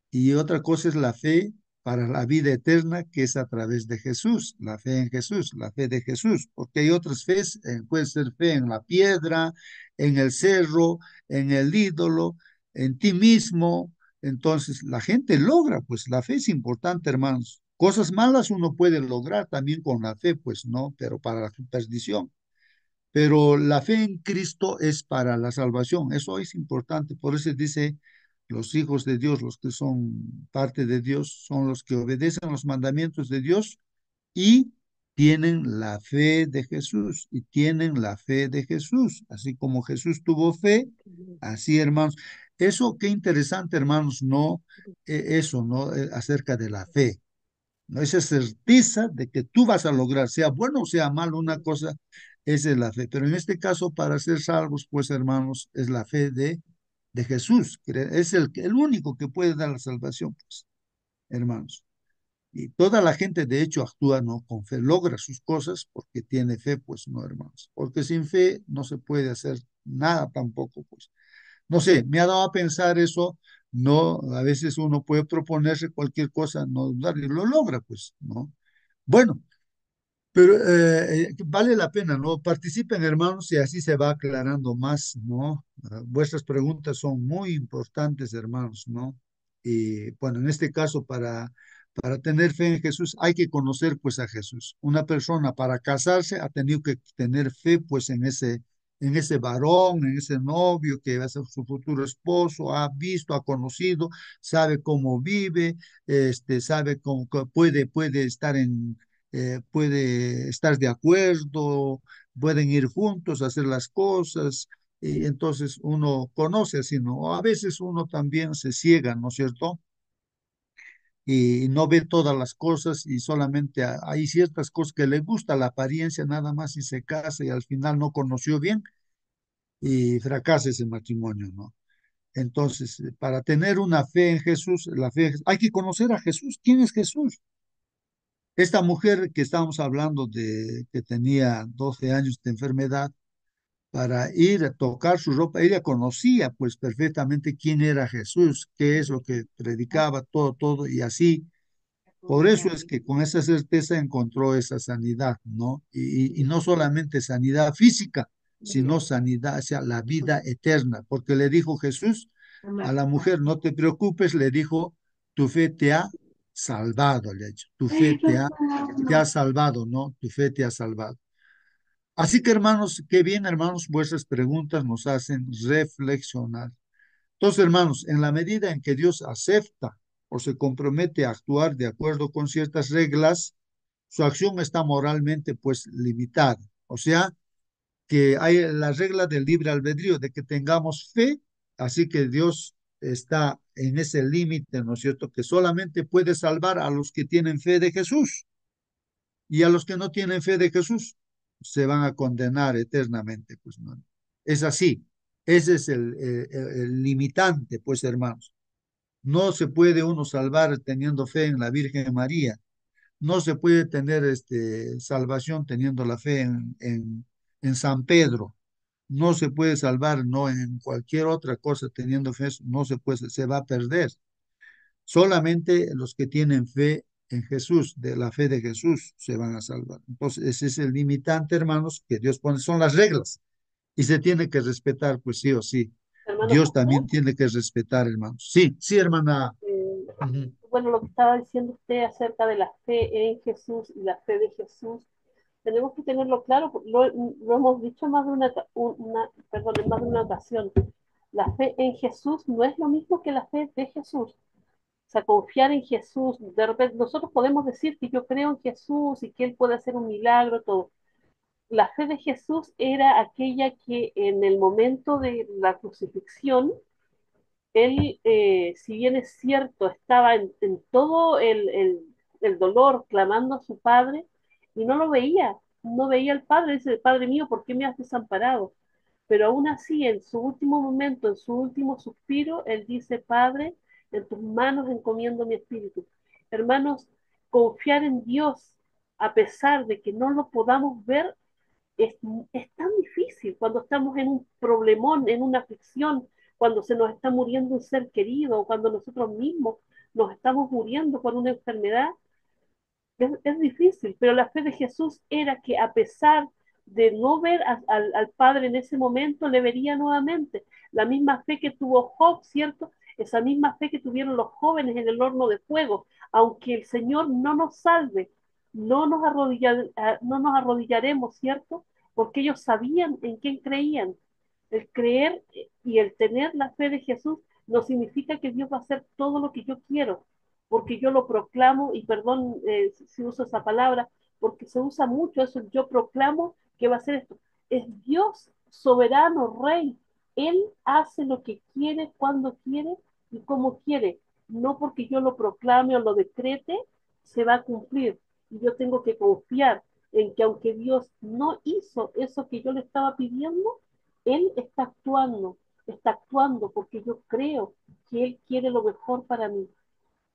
y otra cosa es la fe para la vida eterna, que es a través de Jesús, la fe en Jesús, la fe de Jesús, porque hay otras fees, puede ser fe en la piedra, en el cerro, en el ídolo, en ti mismo. Entonces, la gente logra, pues la fe es importante, hermanos. Cosas malas uno puede lograr también con la fe, pues no, pero para la perdición. Pero la fe en Cristo es para la salvación. Eso es importante. Por eso dice, los hijos de Dios, los que son parte de Dios, son los que obedecen los mandamientos de Dios y tienen la fe de Jesús. Y tienen la fe de Jesús. Así como Jesús tuvo fe, así, hermanos. Eso, qué interesante, hermanos, ¿no? Eso, ¿no? Acerca de la fe. ¿No? Esa certeza de que tú vas a lograr, sea bueno o sea malo, una cosa, esa es la fe. Pero en este caso, para ser salvos, pues hermanos, es la fe de Jesús. Es el único que puede dar la salvación, pues, hermanos. Y toda la gente, de hecho, actúa no con fe, logra sus cosas porque tiene fe, pues no, hermanos. Porque sin fe no se puede hacer nada tampoco, pues. No sé, me ha dado a pensar eso. No, a veces uno puede proponerse cualquier cosa, no dudar y lo logra, pues, ¿no? Bueno, pero vale la pena, ¿no? Participen, hermanos, y así se va aclarando más, ¿no? Vuestras preguntas son muy importantes, hermanos, ¿no? Y bueno, en este caso, para tener fe en Jesús, hay que conocer, pues, a Jesús. Una persona para casarse ha tenido que tener fe, pues, en ese varón, en ese novio que va a ser su futuro esposo, ha visto, ha conocido, sabe cómo vive, sabe cómo que puede estar puede estar de acuerdo, pueden ir juntos a hacer las cosas, y entonces uno conoce así, ¿no? A veces uno también se ciega, ¿no es cierto? Y no ve todas las cosas y solamente hay ciertas cosas que le gusta la apariencia nada más y se casa y al final no conoció bien y fracasa ese matrimonio, ¿no? Entonces, para tener una fe en Jesús, hay que conocer a Jesús. ¿Quién es Jesús? Esta mujer que estábamos hablando de que tenía 12 años de enfermedad, para ir a tocar su ropa, ella conocía pues perfectamente quién era Jesús, qué es lo que predicaba, todo, todo, y así. Por eso es que con esa certeza encontró esa sanidad, ¿no? Y no solamente sanidad física, sino sanidad hacia la vida eterna, porque le dijo Jesús a la mujer, no te preocupes, le dijo, tu fe te ha salvado, le ha dicho, tu fe te ha salvado, ¿no? Tu fe te ha salvado. Así que hermanos, qué bien hermanos, vuestras preguntas nos hacen reflexionar. Entonces, hermanos, en la medida en que Dios acepta o se compromete a actuar de acuerdo con ciertas reglas, su acción está moralmente pues limitada. O sea, que hay la regla del libre albedrío, de que tengamos fe, así que Dios está en ese límite, ¿no es cierto? Que solamente puede salvar a los que tienen fe de Jesús y a los que no tienen fe de Jesús se van a condenar eternamente, pues no. Es así. Ese es el limitante, pues hermanos. No se puede uno salvar teniendo fe en la Virgen María. No se puede tener salvación teniendo la fe en San Pedro. No se puede salvar no en cualquier otra cosa teniendo fe, no se puede, se va a perder. Solamente los que tienen fe en Jesús, de la fe de Jesús, se van a salvar. Entonces, ese es el limitante, hermanos, que Dios pone, son las reglas y se tiene que respetar, pues sí o sí. Hermano Dios José, también tiene que respetar, hermanos. Sí, sí, hermana. eh, Ujú. bueno, lo que estaba diciendo usted acerca de la fe en Jesús y la fe de Jesús, tenemos que tenerlo claro, lo hemos dicho más de perdón, en más de una ocasión. La fe en Jesús no es lo mismo que la fe de Jesús. O sea, confiar en Jesús, de repente nosotros podemos decir que yo creo en Jesús y que Él puede hacer un milagro, todo. La fe de Jesús era aquella que en el momento de la crucifixión, Él, si bien es cierto, estaba en todo el dolor clamando a su Padre y no lo veía, no veía al Padre, dice, Padre mío, ¿por qué me has desamparado? Pero aún así, en su último momento, en su último suspiro, Él dice, Padre, en tus manos encomiendo mi espíritu. Hermanos, confiar en Dios, a pesar de que no lo podamos ver, es, es tan difícil cuando estamos en un problemón, en una aflicción, cuando se nos está muriendo un ser querido, o cuando nosotros mismos nos estamos muriendo por una enfermedad, es difícil, pero la fe de Jesús era que a pesar de no ver al Padre en ese momento, le vería nuevamente. La misma fe que tuvo Job, ¿cierto? Esa misma fe que tuvieron los jóvenes en el horno de fuego. Aunque el Señor no nos salve, no nos arrodillaremos, ¿cierto? Porque ellos sabían en quién creían. El creer y el tener la fe de Jesús no significa que Dios va a hacer todo lo que yo quiero, porque yo lo proclamo, y perdón si uso esa palabra, porque se usa mucho eso, yo proclamo que va a ser esto. Es Dios soberano, rey. Él hace lo que quiere, cuando quiere y como quiere. No porque yo lo proclame o lo decrete, se va a cumplir. Y yo tengo que confiar en que aunque Dios no hizo eso que yo le estaba pidiendo, Él está actuando porque yo creo que Él quiere lo mejor para mí.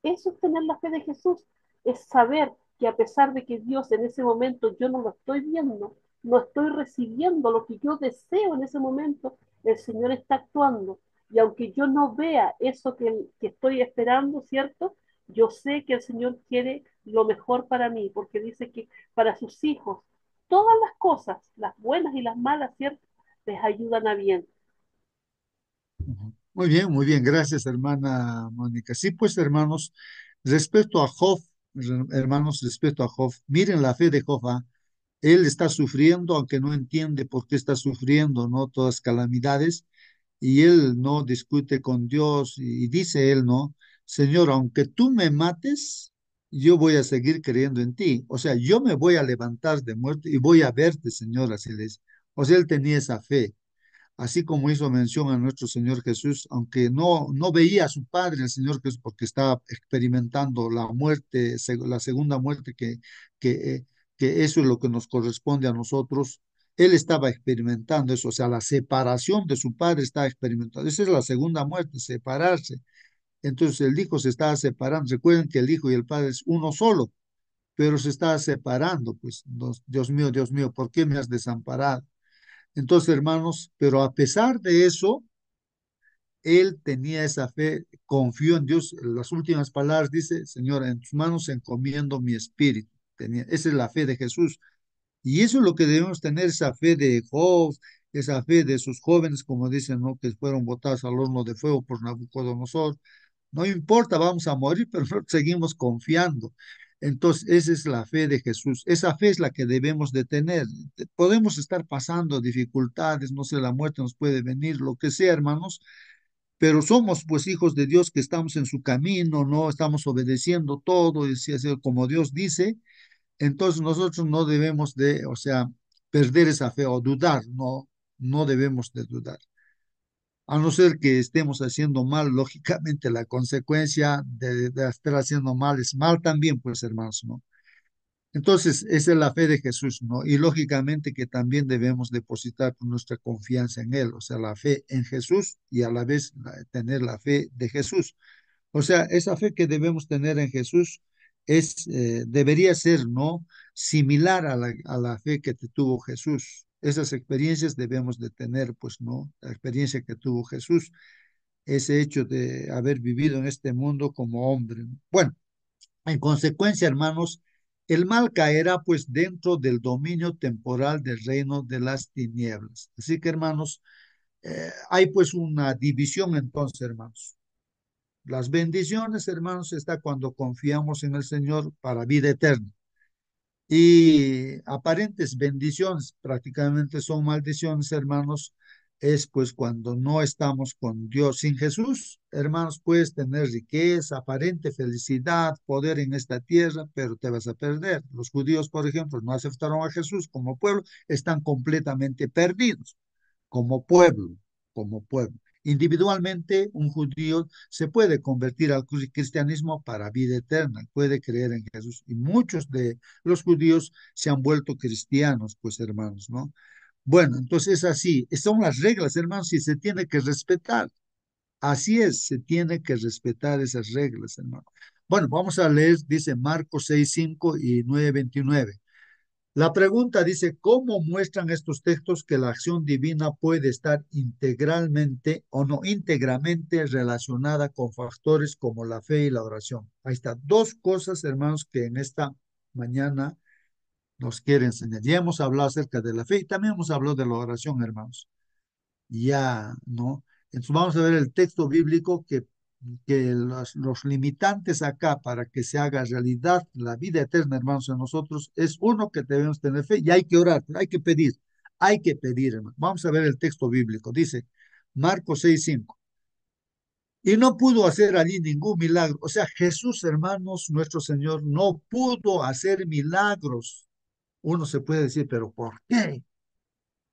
Eso es tener la fe de Jesús, es saber que a pesar de que Dios en ese momento yo no lo estoy viendo, no estoy recibiendo lo que yo deseo en ese momento, el Señor está actuando. Y aunque yo no vea eso que estoy esperando, ¿cierto? Yo sé que el Señor quiere lo mejor para mí, porque dice que para sus hijos todas las cosas, las buenas y las malas, ¿cierto? Les ayudan a bien. Ujú. Muy bien, gracias, hermana Mónica. Sí, pues, hermanos, respecto a Job, hermanos, respecto a Job, miren la fe de Job, ¿ah? Él está sufriendo, aunque no entiende por qué está sufriendo, ¿no? Todas calamidades, y él no discute con Dios y dice él, ¿no? Señor, aunque tú me mates, yo voy a seguir creyendo en ti. O sea, yo me voy a levantar de muerte y voy a verte, Señor, así les. O sea, él tenía esa fe. Así como hizo mención a nuestro Señor Jesús, aunque no veía a su Padre, el Señor Jesús, porque estaba experimentando la muerte, la segunda muerte, que, que eso es lo que nos corresponde a nosotros. Él estaba experimentando eso, o sea, la separación de su Padre estaba experimentando. Esa es la segunda muerte, separarse. Entonces el Hijo se estaba separando. Recuerden que el Hijo y el Padre es uno solo, pero se estaba separando. Pues, Dios mío, ¿por qué me has desamparado? Entonces, hermanos, pero a pesar de eso, él tenía esa fe, confió en Dios. Las últimas palabras dice, Señor, en tus manos encomiendo mi espíritu. Esa es la fe de Jesús. Y eso es lo que debemos tener, esa fe de Job, esa fe de esos jóvenes, como dicen, ¿no? Que fueron botados al horno de fuego por Nabucodonosor. No importa, vamos a morir, pero nosotros seguimos confiando. Entonces, esa es la fe de Jesús. Esa fe es la que debemos de tener. Podemos estar pasando dificultades, no sé, la muerte nos puede venir, lo que sea, hermanos, pero somos pues hijos de Dios que estamos en su camino, no estamos obedeciendo todo, y si es como Dios dice, entonces nosotros no debemos de, o sea, perder esa fe o dudar, no debemos de dudar. A no ser que estemos haciendo mal, lógicamente la consecuencia de estar haciendo mal es mal también, pues hermanos, ¿no? Entonces, esa es la fe de Jesús, ¿no? Y lógicamente que también debemos depositar nuestra confianza en Él, o sea, la fe en Jesús y a la vez tener la fe de Jesús. O sea, esa fe que debemos tener en Jesús debería ser, ¿no? Similar a la fe que tuvo Jesús. Esas experiencias debemos de tener, pues, ¿no? La experiencia que tuvo Jesús, ese hecho de haber vivido en este mundo como hombre, ¿no? Bueno, en consecuencia, hermanos, el mal caerá pues dentro del dominio temporal del reino de las tinieblas. Así que, hermanos, hay pues una división entonces, hermanos. Las bendiciones, hermanos, está cuando confiamos en el Señor para vida eterna. y aparentes bendiciones, prácticamente son maldiciones, hermanos, es pues cuando no estamos con Dios. Sin Jesús, hermanos, puedes tener riqueza, aparente felicidad, poder en esta tierra, pero te vas a perder. Los judíos, por ejemplo, no aceptaron a Jesús como pueblo, están completamente perdidos como pueblo, como pueblo. Individualmente, un judío se puede convertir al cristianismo para vida eterna, puede creer en Jesús. Y muchos de los judíos se han vuelto cristianos, pues hermanos, ¿no? Bueno, entonces es así. Son las reglas, hermanos, y se tiene que respetar. Así es, se tiene que respetar esas reglas, hermano. Bueno, vamos a leer, dice Marcos 6:5 y 9:29. La pregunta dice, ¿cómo muestran estos textos que la acción divina puede estar integralmente o no íntegramente relacionada con factores como la fe y la oración? Ahí está, dos cosas, hermanos, que en esta mañana nos quiere enseñar. Ya hemos hablado acerca de la fe y también hemos hablado de la oración, hermanos. Ya, ¿no? Entonces vamos a ver el texto bíblico que los limitantes acá para que se haga realidad la vida eterna, hermanos, en nosotros, es uno que debemos tener fe y hay que orar, hay que pedir, hermano. Vamos a ver el texto bíblico. Dice Marcos 6:5. Y no pudo hacer allí ningún milagro. O sea, Jesús, hermanos, nuestro Señor, no pudo hacer milagros. Uno se puede decir, pero ¿por qué?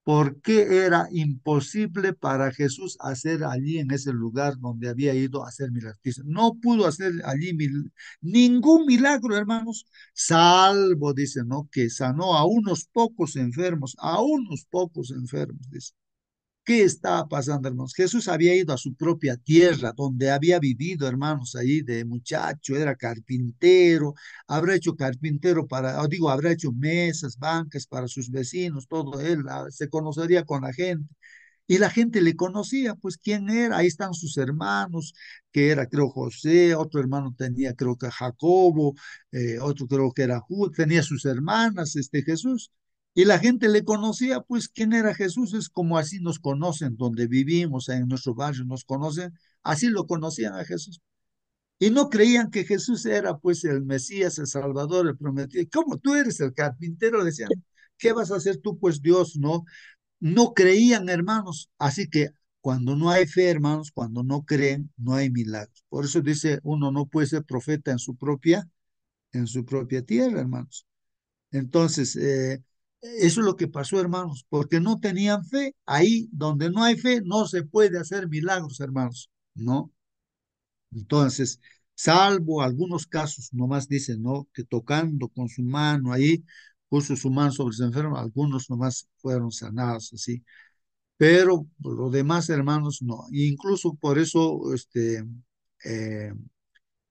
¿Por qué era imposible para Jesús hacer allí en ese lugar donde había ido a hacer milagros? Dice, no pudo hacer allí ningún milagro, hermanos, salvo, dice, ¿no? Que sanó a unos pocos enfermos, dice. ¿Qué estaba pasando, hermanos? Jesús había ido a su propia tierra, donde había vivido, hermanos, ahí de muchacho, era carpintero, habrá hecho carpintero para, o digo, habrá hecho mesas, bancas para sus vecinos, todo él se conocería con la gente. Y la gente le conocía, pues, quién era. Ahí están sus hermanos, que era, creo, José, otro hermano tenía, creo que Jacobo, otro creo que era Judas, tenía sus hermanas, Jesús. Y la gente le conocía, pues, quién era Jesús. Es como así nos conocen, donde vivimos, en nuestro barrio nos conocen, así lo conocían a Jesús. Y no creían que Jesús era, pues, el Mesías, el Salvador, el prometido. ¿Cómo tú eres el carpintero? Decían, ¿qué vas a hacer tú, pues, Dios, no? No creían, hermanos. Así que cuando no hay fe, hermanos, cuando no creen, no hay milagros. Por eso dice, uno no puede ser profeta en su propia tierra, hermanos. Entonces, eso es lo que pasó, hermanos, porque no tenían fe. Ahí donde no hay fe, no se puede hacer milagros, hermanos, ¿no? Entonces, salvo algunos casos, nomás dicen, ¿no? Que tocando con su mano ahí, puso su mano sobre su enfermo, algunos nomás fueron sanados, así, pero los demás hermanos no. E incluso por eso, eh,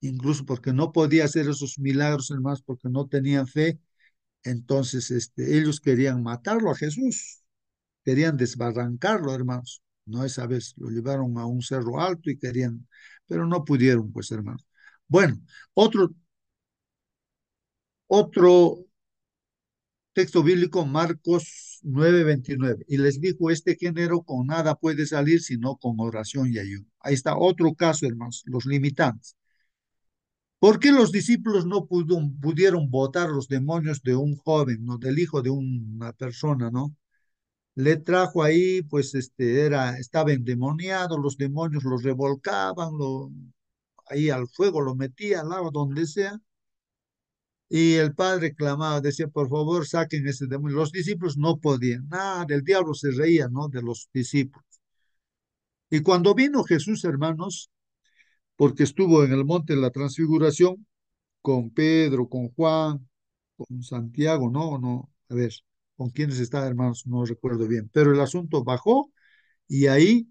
incluso porque no podía hacer esos milagros, hermanos, porque no tenían fe, entonces ellos querían matarlo a Jesús, querían desbarrancarlo, hermanos. No, esa vez lo llevaron a un cerro alto y querían, pero no pudieron, pues, hermanos. Bueno, otro, otro texto bíblico, Marcos 9:29. Y les dijo, este género con nada puede salir sino con oración y ayuno. Ahí está otro caso, hermanos, los limitantes. ¿Por qué los discípulos no pudieron botar los demonios de un joven, no, del hijo de una persona, ¿no? Le trajo ahí, pues estaba endemoniado, los demonios los revolcaban, ahí al fuego lo metía, al agua, donde sea. Y el padre clamaba, decía, por favor, saquen ese demonio. Los discípulos no podían, nada, el diablo se reía, ¿no? De los discípulos. Y cuando vino Jesús, hermanos, porque estuvo en el monte de la transfiguración con Pedro, con Juan, con Santiago, no, no, a ver, con quiénes estaba, hermanos, no recuerdo bien, pero el asunto bajó y ahí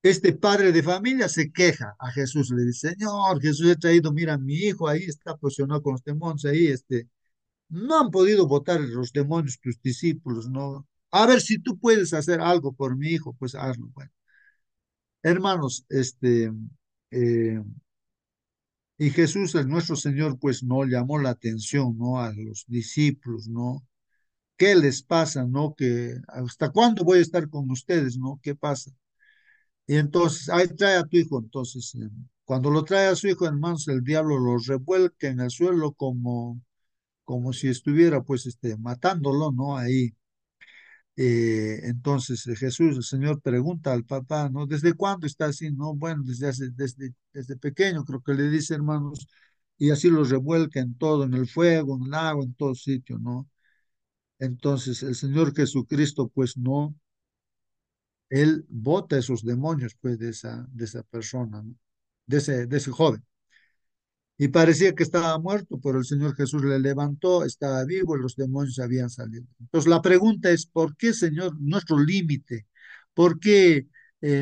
este padre de familia se queja a Jesús, le dice, Señor, Jesús, he traído, mira, mi hijo ahí está posicionado con los demonios, ahí, no han podido votar los demonios tus discípulos, ¿no? A ver si tú puedes hacer algo por mi hijo, pues hazlo. Bueno, hermanos, eh, y Jesús, el nuestro Señor, pues no llamó la atención, ¿no? A los discípulos, ¿no? ¿Qué les pasa, no? Que hasta cuándo voy a estar con ustedes, ¿no? ¿Qué pasa? Y entonces, ahí trae a tu hijo. Entonces, cuando lo trae a su hijo, hermanos, el diablo lo revuelca en el suelo como como si estuviera pues matándolo, ¿no? Ahí. Entonces Jesús, el Señor pregunta al papá, ¿no? ¿Desde cuándo está así? No, bueno, desde pequeño, creo que le dice, hermanos, y así lo revuelca en todo, en el fuego, en el agua, en todo sitio, ¿no? Entonces el Señor Jesucristo, pues no, Él bota esos demonios, pues, de esa persona, ¿no? De ese joven. Y parecía que estaba muerto, pero el Señor Jesús le levantó, estaba vivo y los demonios habían salido. Entonces la pregunta es, ¿por qué, Señor, nuestro límite? ¿Por qué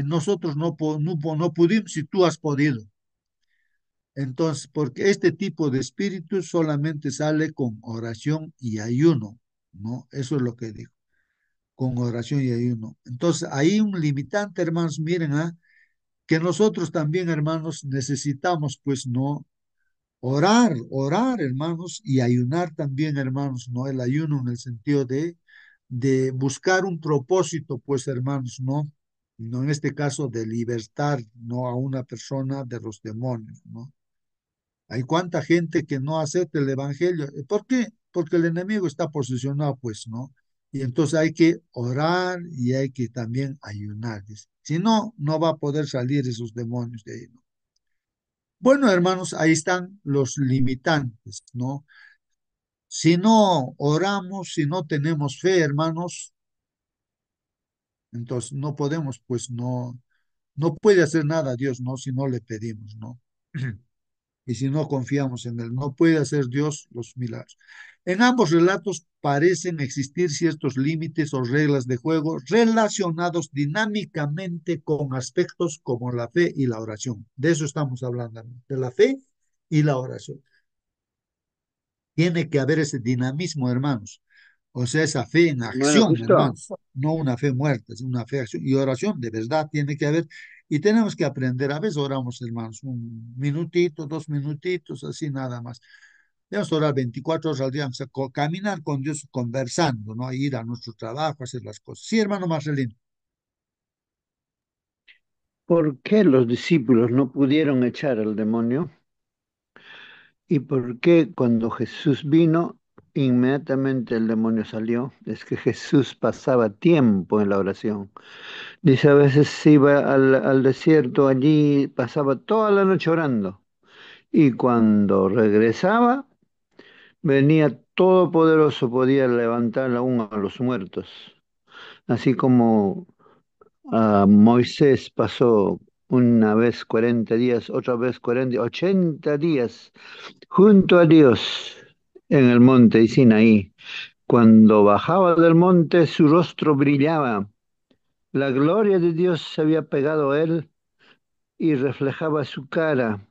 nosotros no pudimos si tú has podido? Entonces, porque este tipo de espíritu solamente sale con oración y ayuno, ¿no? Eso es lo que dijo, con oración y ayuno. Entonces, hay un limitante, hermanos, miren, que nosotros también, hermanos, necesitamos, pues, ¿no? Orar, hermanos, y ayunar también, hermanos, ¿no? El ayuno en el sentido de buscar un propósito, pues, hermanos, ¿no? No en este caso de libertar, ¿no? A una persona de los demonios, ¿no? Hay cuánta gente que no acepta el evangelio. ¿Por qué? Porque el enemigo está posicionado, pues, ¿no? Y entonces hay que orar y hay que también ayunar. Dice. Si no, no va a poder salir esos demonios de ahí, ¿no? Bueno, hermanos, ahí están los limitantes, ¿no? Si no oramos, si no tenemos fe, hermanos, entonces no podemos, pues no puede hacer nada Dios, ¿no? Si no le pedimos, ¿no? Y si no confiamos en Él, no puede hacer Dios los milagros. En ambos relatos parecen existir ciertos límites o reglas de juego relacionados dinámicamente con aspectos como la fe y la oración. De eso estamos hablando, ¿no? De la fe y la oración. Tiene que haber ese dinamismo, hermanos. O sea, esa fe en Hermano acción, Cristo, hermanos. No una fe muerta, es una fe en acción. Y oración, de verdad, tiene que haber. Y tenemos que aprender. A veces oramos, hermanos, un minutito, 2 minutitos, así nada más. Debemos orar 24 horas al día, o sea, caminar con Dios conversando, ¿no? Ir a nuestro trabajo, hacer las cosas. Sí, hermano Marcelino. ¿por qué los discípulos no pudieron echar al demonio? ¿Y por qué cuando Jesús vino, inmediatamente el demonio salió? Es que Jesús pasaba tiempo en la oración. Dice, a veces se iba al desierto, allí pasaba toda la noche orando. Y cuando regresaba, venía todopoderoso, podía levantar aún a los muertos. Así como Moisés pasó una vez 40 días, otra vez 40, 80 días junto a Dios en el monte de Sinaí. Cuando bajaba del monte, su rostro brillaba. La gloria de Dios se había pegado a él y reflejaba su cara,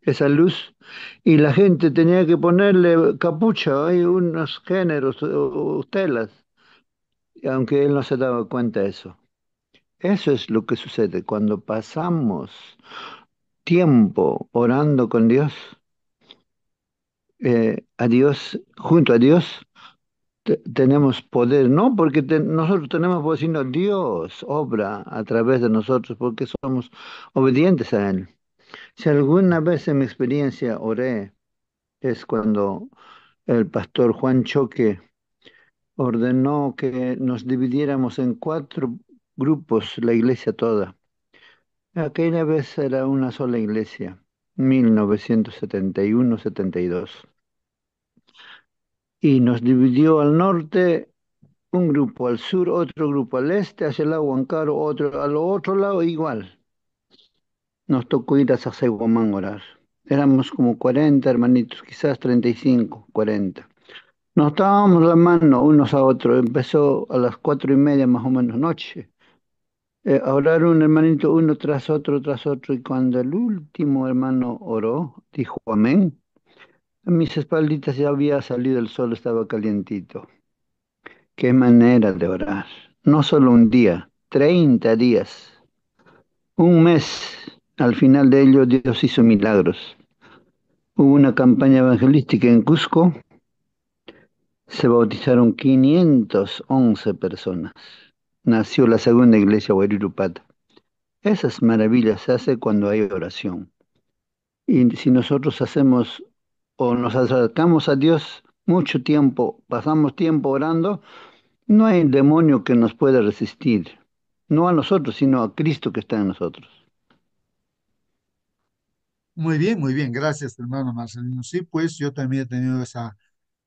esa luz, y la gente tenía que ponerle capucha, hay unos géneros o telas, aunque él no se daba cuenta de eso. Eso es lo que sucede cuando pasamos tiempo orando con Dios, a Dios, junto a Dios, tenemos poder, no porque nosotros tenemos poder, sino Dios obra a través de nosotros porque somos obedientes a Él. Si alguna vez en mi experiencia oré, es cuando el pastor Juan Choque ordenó que nos dividiéramos en 4 grupos, la iglesia toda. Aquella vez era una sola iglesia, 1971-72. Y nos dividió al norte un grupo, al sur otro grupo, al este hacia el lago Huancaro, otro, al otro lado igual. Nos tocó ir a Sacsayhuamán a orar. Éramos como 40 hermanitos, quizás 35, 40. Nos dábamos la mano unos a otros. Empezó a las 4:30 más o menos noche. A orar un hermanito uno tras otro. Y cuando el último hermano oró, dijo amén. A mis espalditas ya había salido el sol, estaba calientito. Qué manera de orar. No solo un día, 30 días, un mes. Al final de ello Dios hizo milagros. Hubo una campaña evangelística en Cusco. Se bautizaron 511 personas. Nació la segunda iglesia Huarirupata. Esas maravillas se hacen cuando hay oración. Y si nosotros hacemos o nos acercamos a Dios mucho tiempo, pasamos tiempo orando, no hay demonio que nos pueda resistir. No a nosotros, sino a Cristo que está en nosotros. Muy bien, gracias, hermano Marcelino. Sí, pues yo también he tenido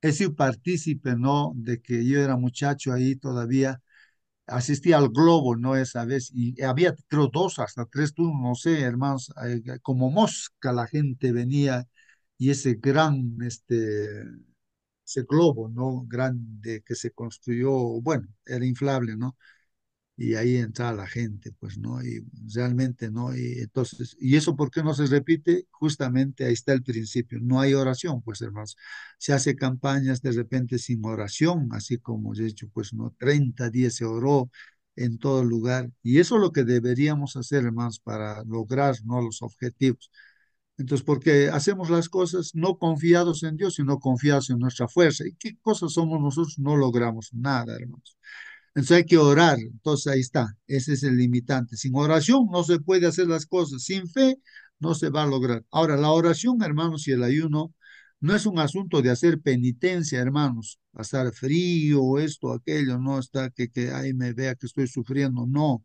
he sido partícipe, ¿no? De que yo era muchacho ahí todavía, asistía al Globo, ¿no? Esa vez, y había, creo, dos, hasta tres turnos, no sé, hermanos, como mosca la gente venía y ese gran, ese globo, ¿no? Grande que se construyó, bueno, era inflable, ¿no? Y ahí entra la gente, pues, ¿no? Y realmente, ¿no? Y entonces, ¿y eso por qué no se repite? Justamente ahí está el principio, no hay oración, pues, hermanos. Se hace campañas de repente sin oración, así como he dicho, pues, ¿no? 30 días se oró en todo lugar, y eso es lo que deberíamos hacer, hermanos, para lograr, ¿no? Los objetivos. Entonces, porque hacemos las cosas no confiados en Dios, sino confiados en nuestra fuerza. ¿Y qué cosas somos nosotros? No logramos nada, hermanos. Entonces hay que orar. Entonces ahí está. Ese es el limitante. Sin oración no se puede hacer las cosas. Sin fe no se va a lograr. Ahora, la oración, hermanos, y el ayuno no es un asunto de hacer penitencia, hermanos. Pasar frío, esto, aquello, no está que ahí me vea que estoy sufriendo. No,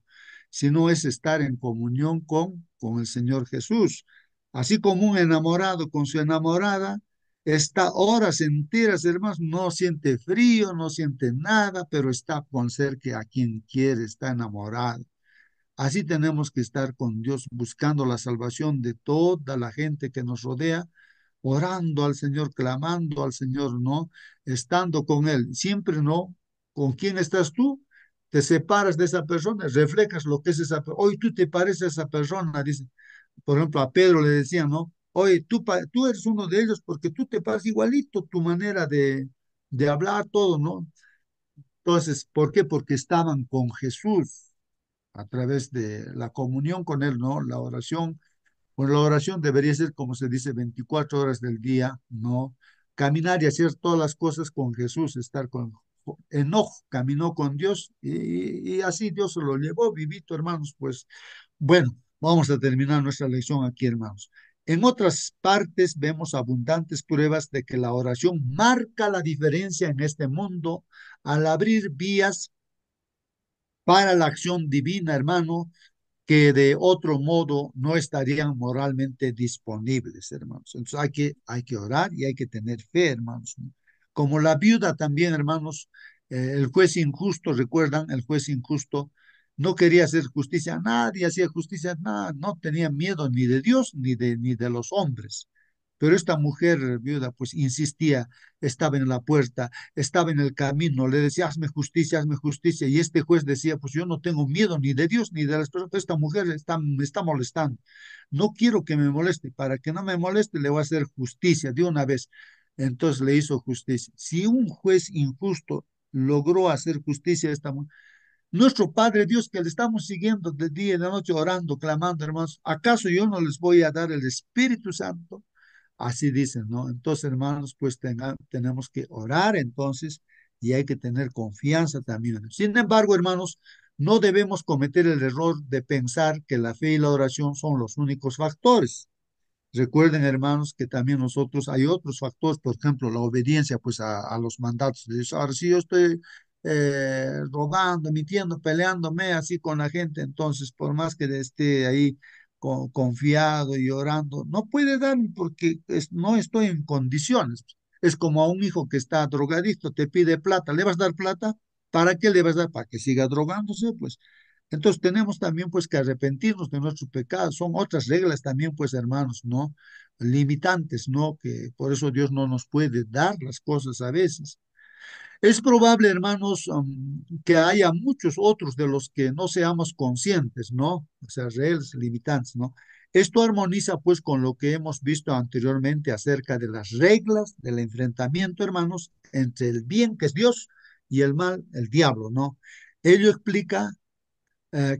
sino es estar en comunión con el Señor Jesús. Así como un enamorado con su enamorada está horas enteras, hermanos, no siente frío, no siente nada, pero está con ser que a quien quiere, está enamorado. Así tenemos que estar con Dios, buscando la salvación de toda la gente que nos rodea, orando al Señor, clamando al Señor, ¿no? Estando con Él. Siempre, ¿no? ¿Con quién estás tú? Te separas de esa persona, reflejas lo que es esa persona. Hoy tú te pareces a esa persona, dice. Por ejemplo, a Pedro le decían, ¿no? Oye, tú eres uno de ellos porque tú te pareces igualito, tu manera de hablar, todo, ¿no? Entonces, ¿por qué? Porque estaban con Jesús a través de la comunión con Él, ¿no? La oración. Pues la oración debería ser, como se dice, 24 horas del día, ¿no? Caminar y hacer todas las cosas con Jesús, estar con Enoch, caminó con Dios y así Dios se lo llevó, vivito, hermanos. Pues bueno, vamos a terminar nuestra lección aquí, hermanos. En otras partes vemos abundantes pruebas de que la oración marca la diferencia en este mundo al abrir vías para la acción divina, hermano, que de otro modo no estarían moralmente disponibles, hermanos. Entonces hay que orar y hay que tener fe, hermanos, ¿no? Como la viuda también, hermanos, el juez injusto, recuerdan, el juez injusto no quería hacer justicia, nadie hacía justicia, nada, no tenía miedo ni de Dios ni de los hombres. Pero esta mujer viuda pues insistía, estaba en la puerta, estaba en el camino, le decía, hazme justicia. Y este juez decía, pues yo no tengo miedo ni de Dios ni de las personas, esta mujer me está molestando. No quiero que me moleste, para que no me moleste le voy a hacer justicia de una vez. Entonces le hizo justicia. Si un juez injusto logró hacer justicia a esta mujer, nuestro Padre Dios que le estamos siguiendo de día y de noche orando, clamando, hermanos, ¿acaso yo no les voy a dar el Espíritu Santo? Así dicen, ¿no? Entonces, hermanos, pues tenemos que orar entonces y hay que tener confianza también. Sin embargo, hermanos, no debemos cometer el error de pensar que la fe y la oración son los únicos factores. Recuerden, hermanos, que también nosotros hay otros factores, por ejemplo, la obediencia pues a los mandatos de Dios. Ahora, si yo estoy robando, mintiendo, peleándome así con la gente, entonces, por más que esté ahí confiado y orando, no puede darme porque no estoy en condiciones. Es como a un hijo que está drogadicto, te pide plata, ¿le vas a dar plata? ¿Para qué le vas a dar? Para que siga drogándose, pues. Entonces tenemos también pues que arrepentirnos de nuestros pecados. Son otras reglas también pues hermanos, ¿no? Limitantes, ¿no? Que por eso Dios no nos puede dar las cosas a veces. Es probable, hermanos, que haya muchos otros de los que no seamos conscientes, ¿no? O sea, reglas limitantes, ¿no? Esto armoniza pues con lo que hemos visto anteriormente acerca de las reglas del enfrentamiento, hermanos, entre el bien, que es Dios, y el mal, el diablo, ¿no? Ello explica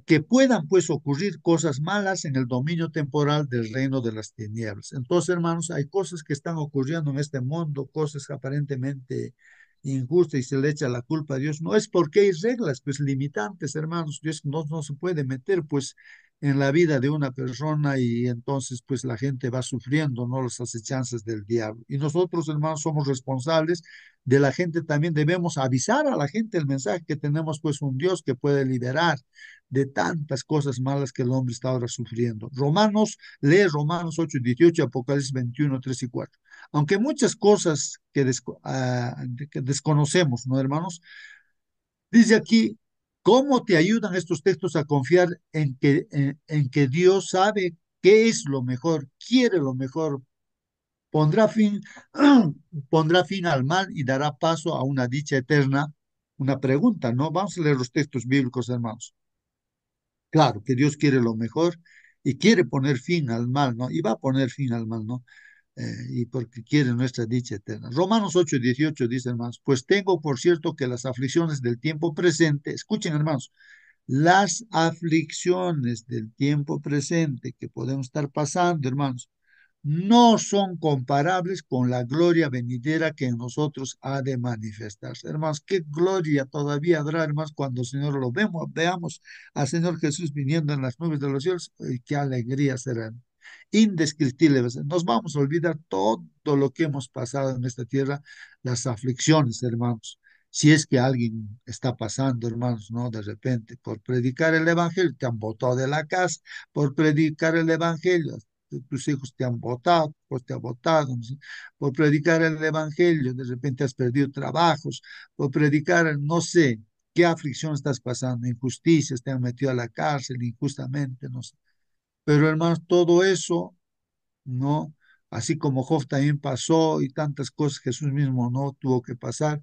que puedan pues ocurrir cosas malas en el dominio temporal del reino de las tinieblas. Entonces, hermanos, hay cosas que están ocurriendo en este mundo, cosas aparentemente injustas y se le echa la culpa a Dios. No es porque hay reglas pues limitantes, hermanos. Dios no se puede meter pues en la vida de una persona y entonces pues la gente va sufriendo, ¿no? Las acechanzas del diablo. Y nosotros, hermanos, somos responsables de la gente también. Debemos avisar a la gente el mensaje que tenemos pues un Dios que puede liberar de tantas cosas malas que el hombre está ahora sufriendo. Lee Romanos 8:18, Apocalipsis 21, 3 y 4. Aunque muchas cosas que desconocemos, ¿no, hermanos? Dice aquí, ¿cómo te ayudan estos textos a confiar en que Dios sabe qué es lo mejor, quiere lo mejor, pondrá fin, pondrá fin al mal y dará paso a una dicha eterna? Una pregunta, ¿no? Vamos a leer los textos bíblicos, hermanos. Claro que Dios quiere lo mejor y quiere poner fin al mal, ¿no? Y va a poner fin al mal, ¿no? Y porque quiere nuestra dicha eterna. Romanos 8:18 dice, hermanos, pues tengo por cierto que las aflicciones del tiempo presente, escuchen, hermanos, las aflicciones del tiempo presente que podemos estar pasando, hermanos, no son comparables con la gloria venidera que en nosotros ha de manifestarse. Hermanos, qué gloria todavía habrá, hermanos, cuando el Señor lo veamos al Señor Jesús viniendo en las nubes de los cielos, qué alegría será indescriptible. Nos vamos a olvidar todo lo que hemos pasado en esta tierra, las aflicciones, hermanos. Si es que alguien está pasando, hermanos, ¿no? De repente, por predicar el evangelio, te han botado de la casa, por predicar el evangelio, tus hijos te han votado, pues te han votado, ¿no? Por predicar el evangelio, de repente has perdido trabajos, por predicar, no sé, qué aflicción estás pasando, injusticias, te han metido a la cárcel injustamente, no sé. Pero hermanos, todo eso, ¿no? Así como Job también pasó y tantas cosas Jesús mismo no tuvo que pasar.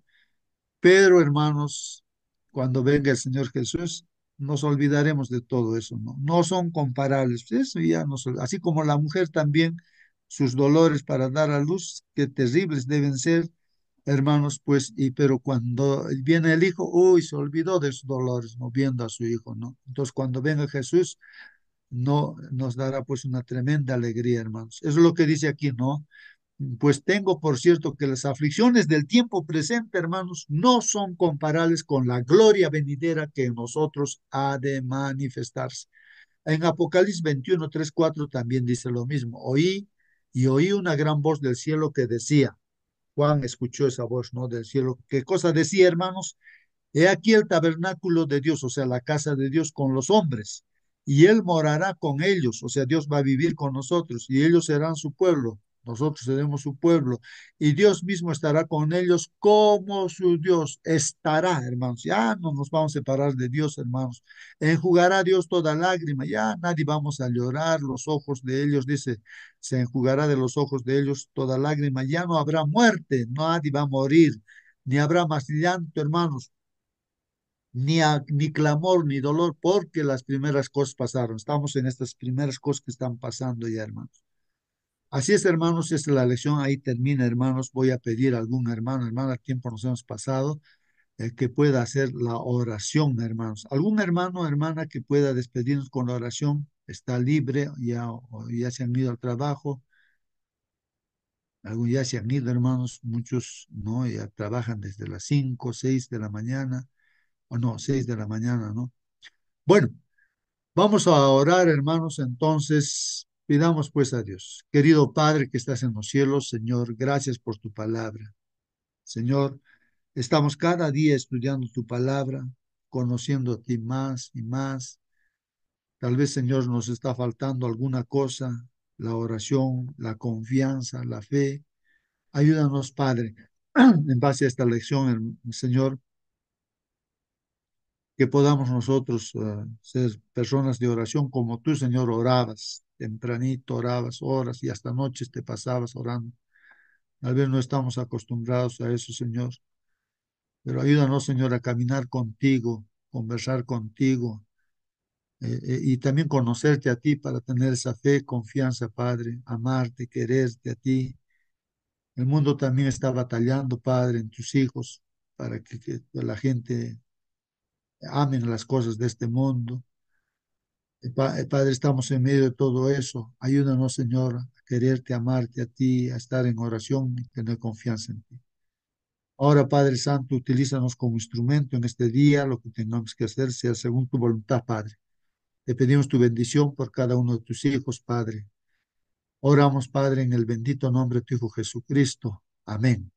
Pero hermanos, cuando venga el Señor Jesús, nos olvidaremos de todo eso, ¿no? No son comparables. Eso ya así como la mujer también, sus dolores para dar a luz, qué terribles deben ser, hermanos, pues, pero cuando viene el Hijo, uy, se olvidó de sus dolores, no viendo a su Hijo, ¿no? Entonces, cuando venga Jesús, no nos dará pues una tremenda alegría, hermanos. Eso es lo que dice aquí, ¿no? Pues tengo por cierto que las aflicciones del tiempo presente, hermanos, no son comparables con la gloria venidera que en nosotros ha de manifestarse. En Apocalipsis 21, 3, 4 también dice lo mismo. Oí una gran voz del cielo que decía, Juan escuchó esa voz, ¿no? Del cielo. ¿Qué cosa decía, hermanos? He aquí el tabernáculo de Dios, o sea, la casa de Dios con los hombres, y Él morará con ellos, o sea, Dios va a vivir con nosotros, y ellos serán su pueblo, nosotros seremos su pueblo, y Dios mismo estará con ellos como su Dios estará, hermanos. Ya no nos vamos a separar de Dios, hermanos. Enjugará Dios toda lágrima, ya nadie vamos a llorar, los ojos de ellos, dice, se enjugará de los ojos de ellos toda lágrima, ya no habrá muerte, nadie va a morir, ni habrá más llanto, hermanos, ni clamor, ni dolor, porque las primeras cosas pasaron. Estamos en estas primeras cosas que están pasando ya, hermanos. Así es, hermanos, esta es la lección, ahí termina, hermanos. Voy a pedir a algún hermano, hermana, tiempo nos hemos pasado, que pueda hacer la oración, hermanos. Algún hermano, hermana que pueda despedirnos con la oración, está libre, ya, o ya se han ido al trabajo, algunos ya se han ido, hermanos, muchos no, ya trabajan desde las 5 6 de la mañana, o no, 6 de la mañana, ¿no? Bueno, vamos a orar, hermanos, entonces pidamos pues a Dios. Querido Padre que estás en los cielos, Señor, gracias por tu palabra. Señor, estamos cada día estudiando tu palabra, conociendo a ti más y más. Tal vez, Señor, nos está faltando alguna cosa, la oración, la confianza, la fe. Ayúdanos, Padre, en base a esta lección, Señor, que podamos nosotros ser personas de oración como tú, Señor, orabas, tempranito orabas, horas y hasta noches te pasabas orando. Tal vez no estamos acostumbrados a eso, Señor, pero ayúdanos, Señor, a caminar contigo, conversar contigo y también conocerte a ti para tener esa fe, confianza, Padre, amarte, quererte a ti. El mundo también está batallando, Padre, en tus hijos, para que la gente amen las cosas de este mundo. Padre, estamos en medio de todo eso. Ayúdanos, Señor, a quererte, amarte a ti, a estar en oración y tener confianza en ti. Ahora, Padre Santo, utilízanos como instrumento en este día, lo que tengamos que hacer sea según tu voluntad, Padre. Te pedimos tu bendición por cada uno de tus hijos, Padre. Oramos, Padre, en el bendito nombre de tu Hijo Jesucristo. Amén.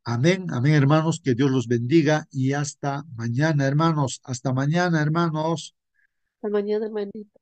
Amén, amén, hermanos. Que Dios los bendiga y hasta mañana, hermanos. Hasta mañana, hermanos. Hasta mañana, hermanito.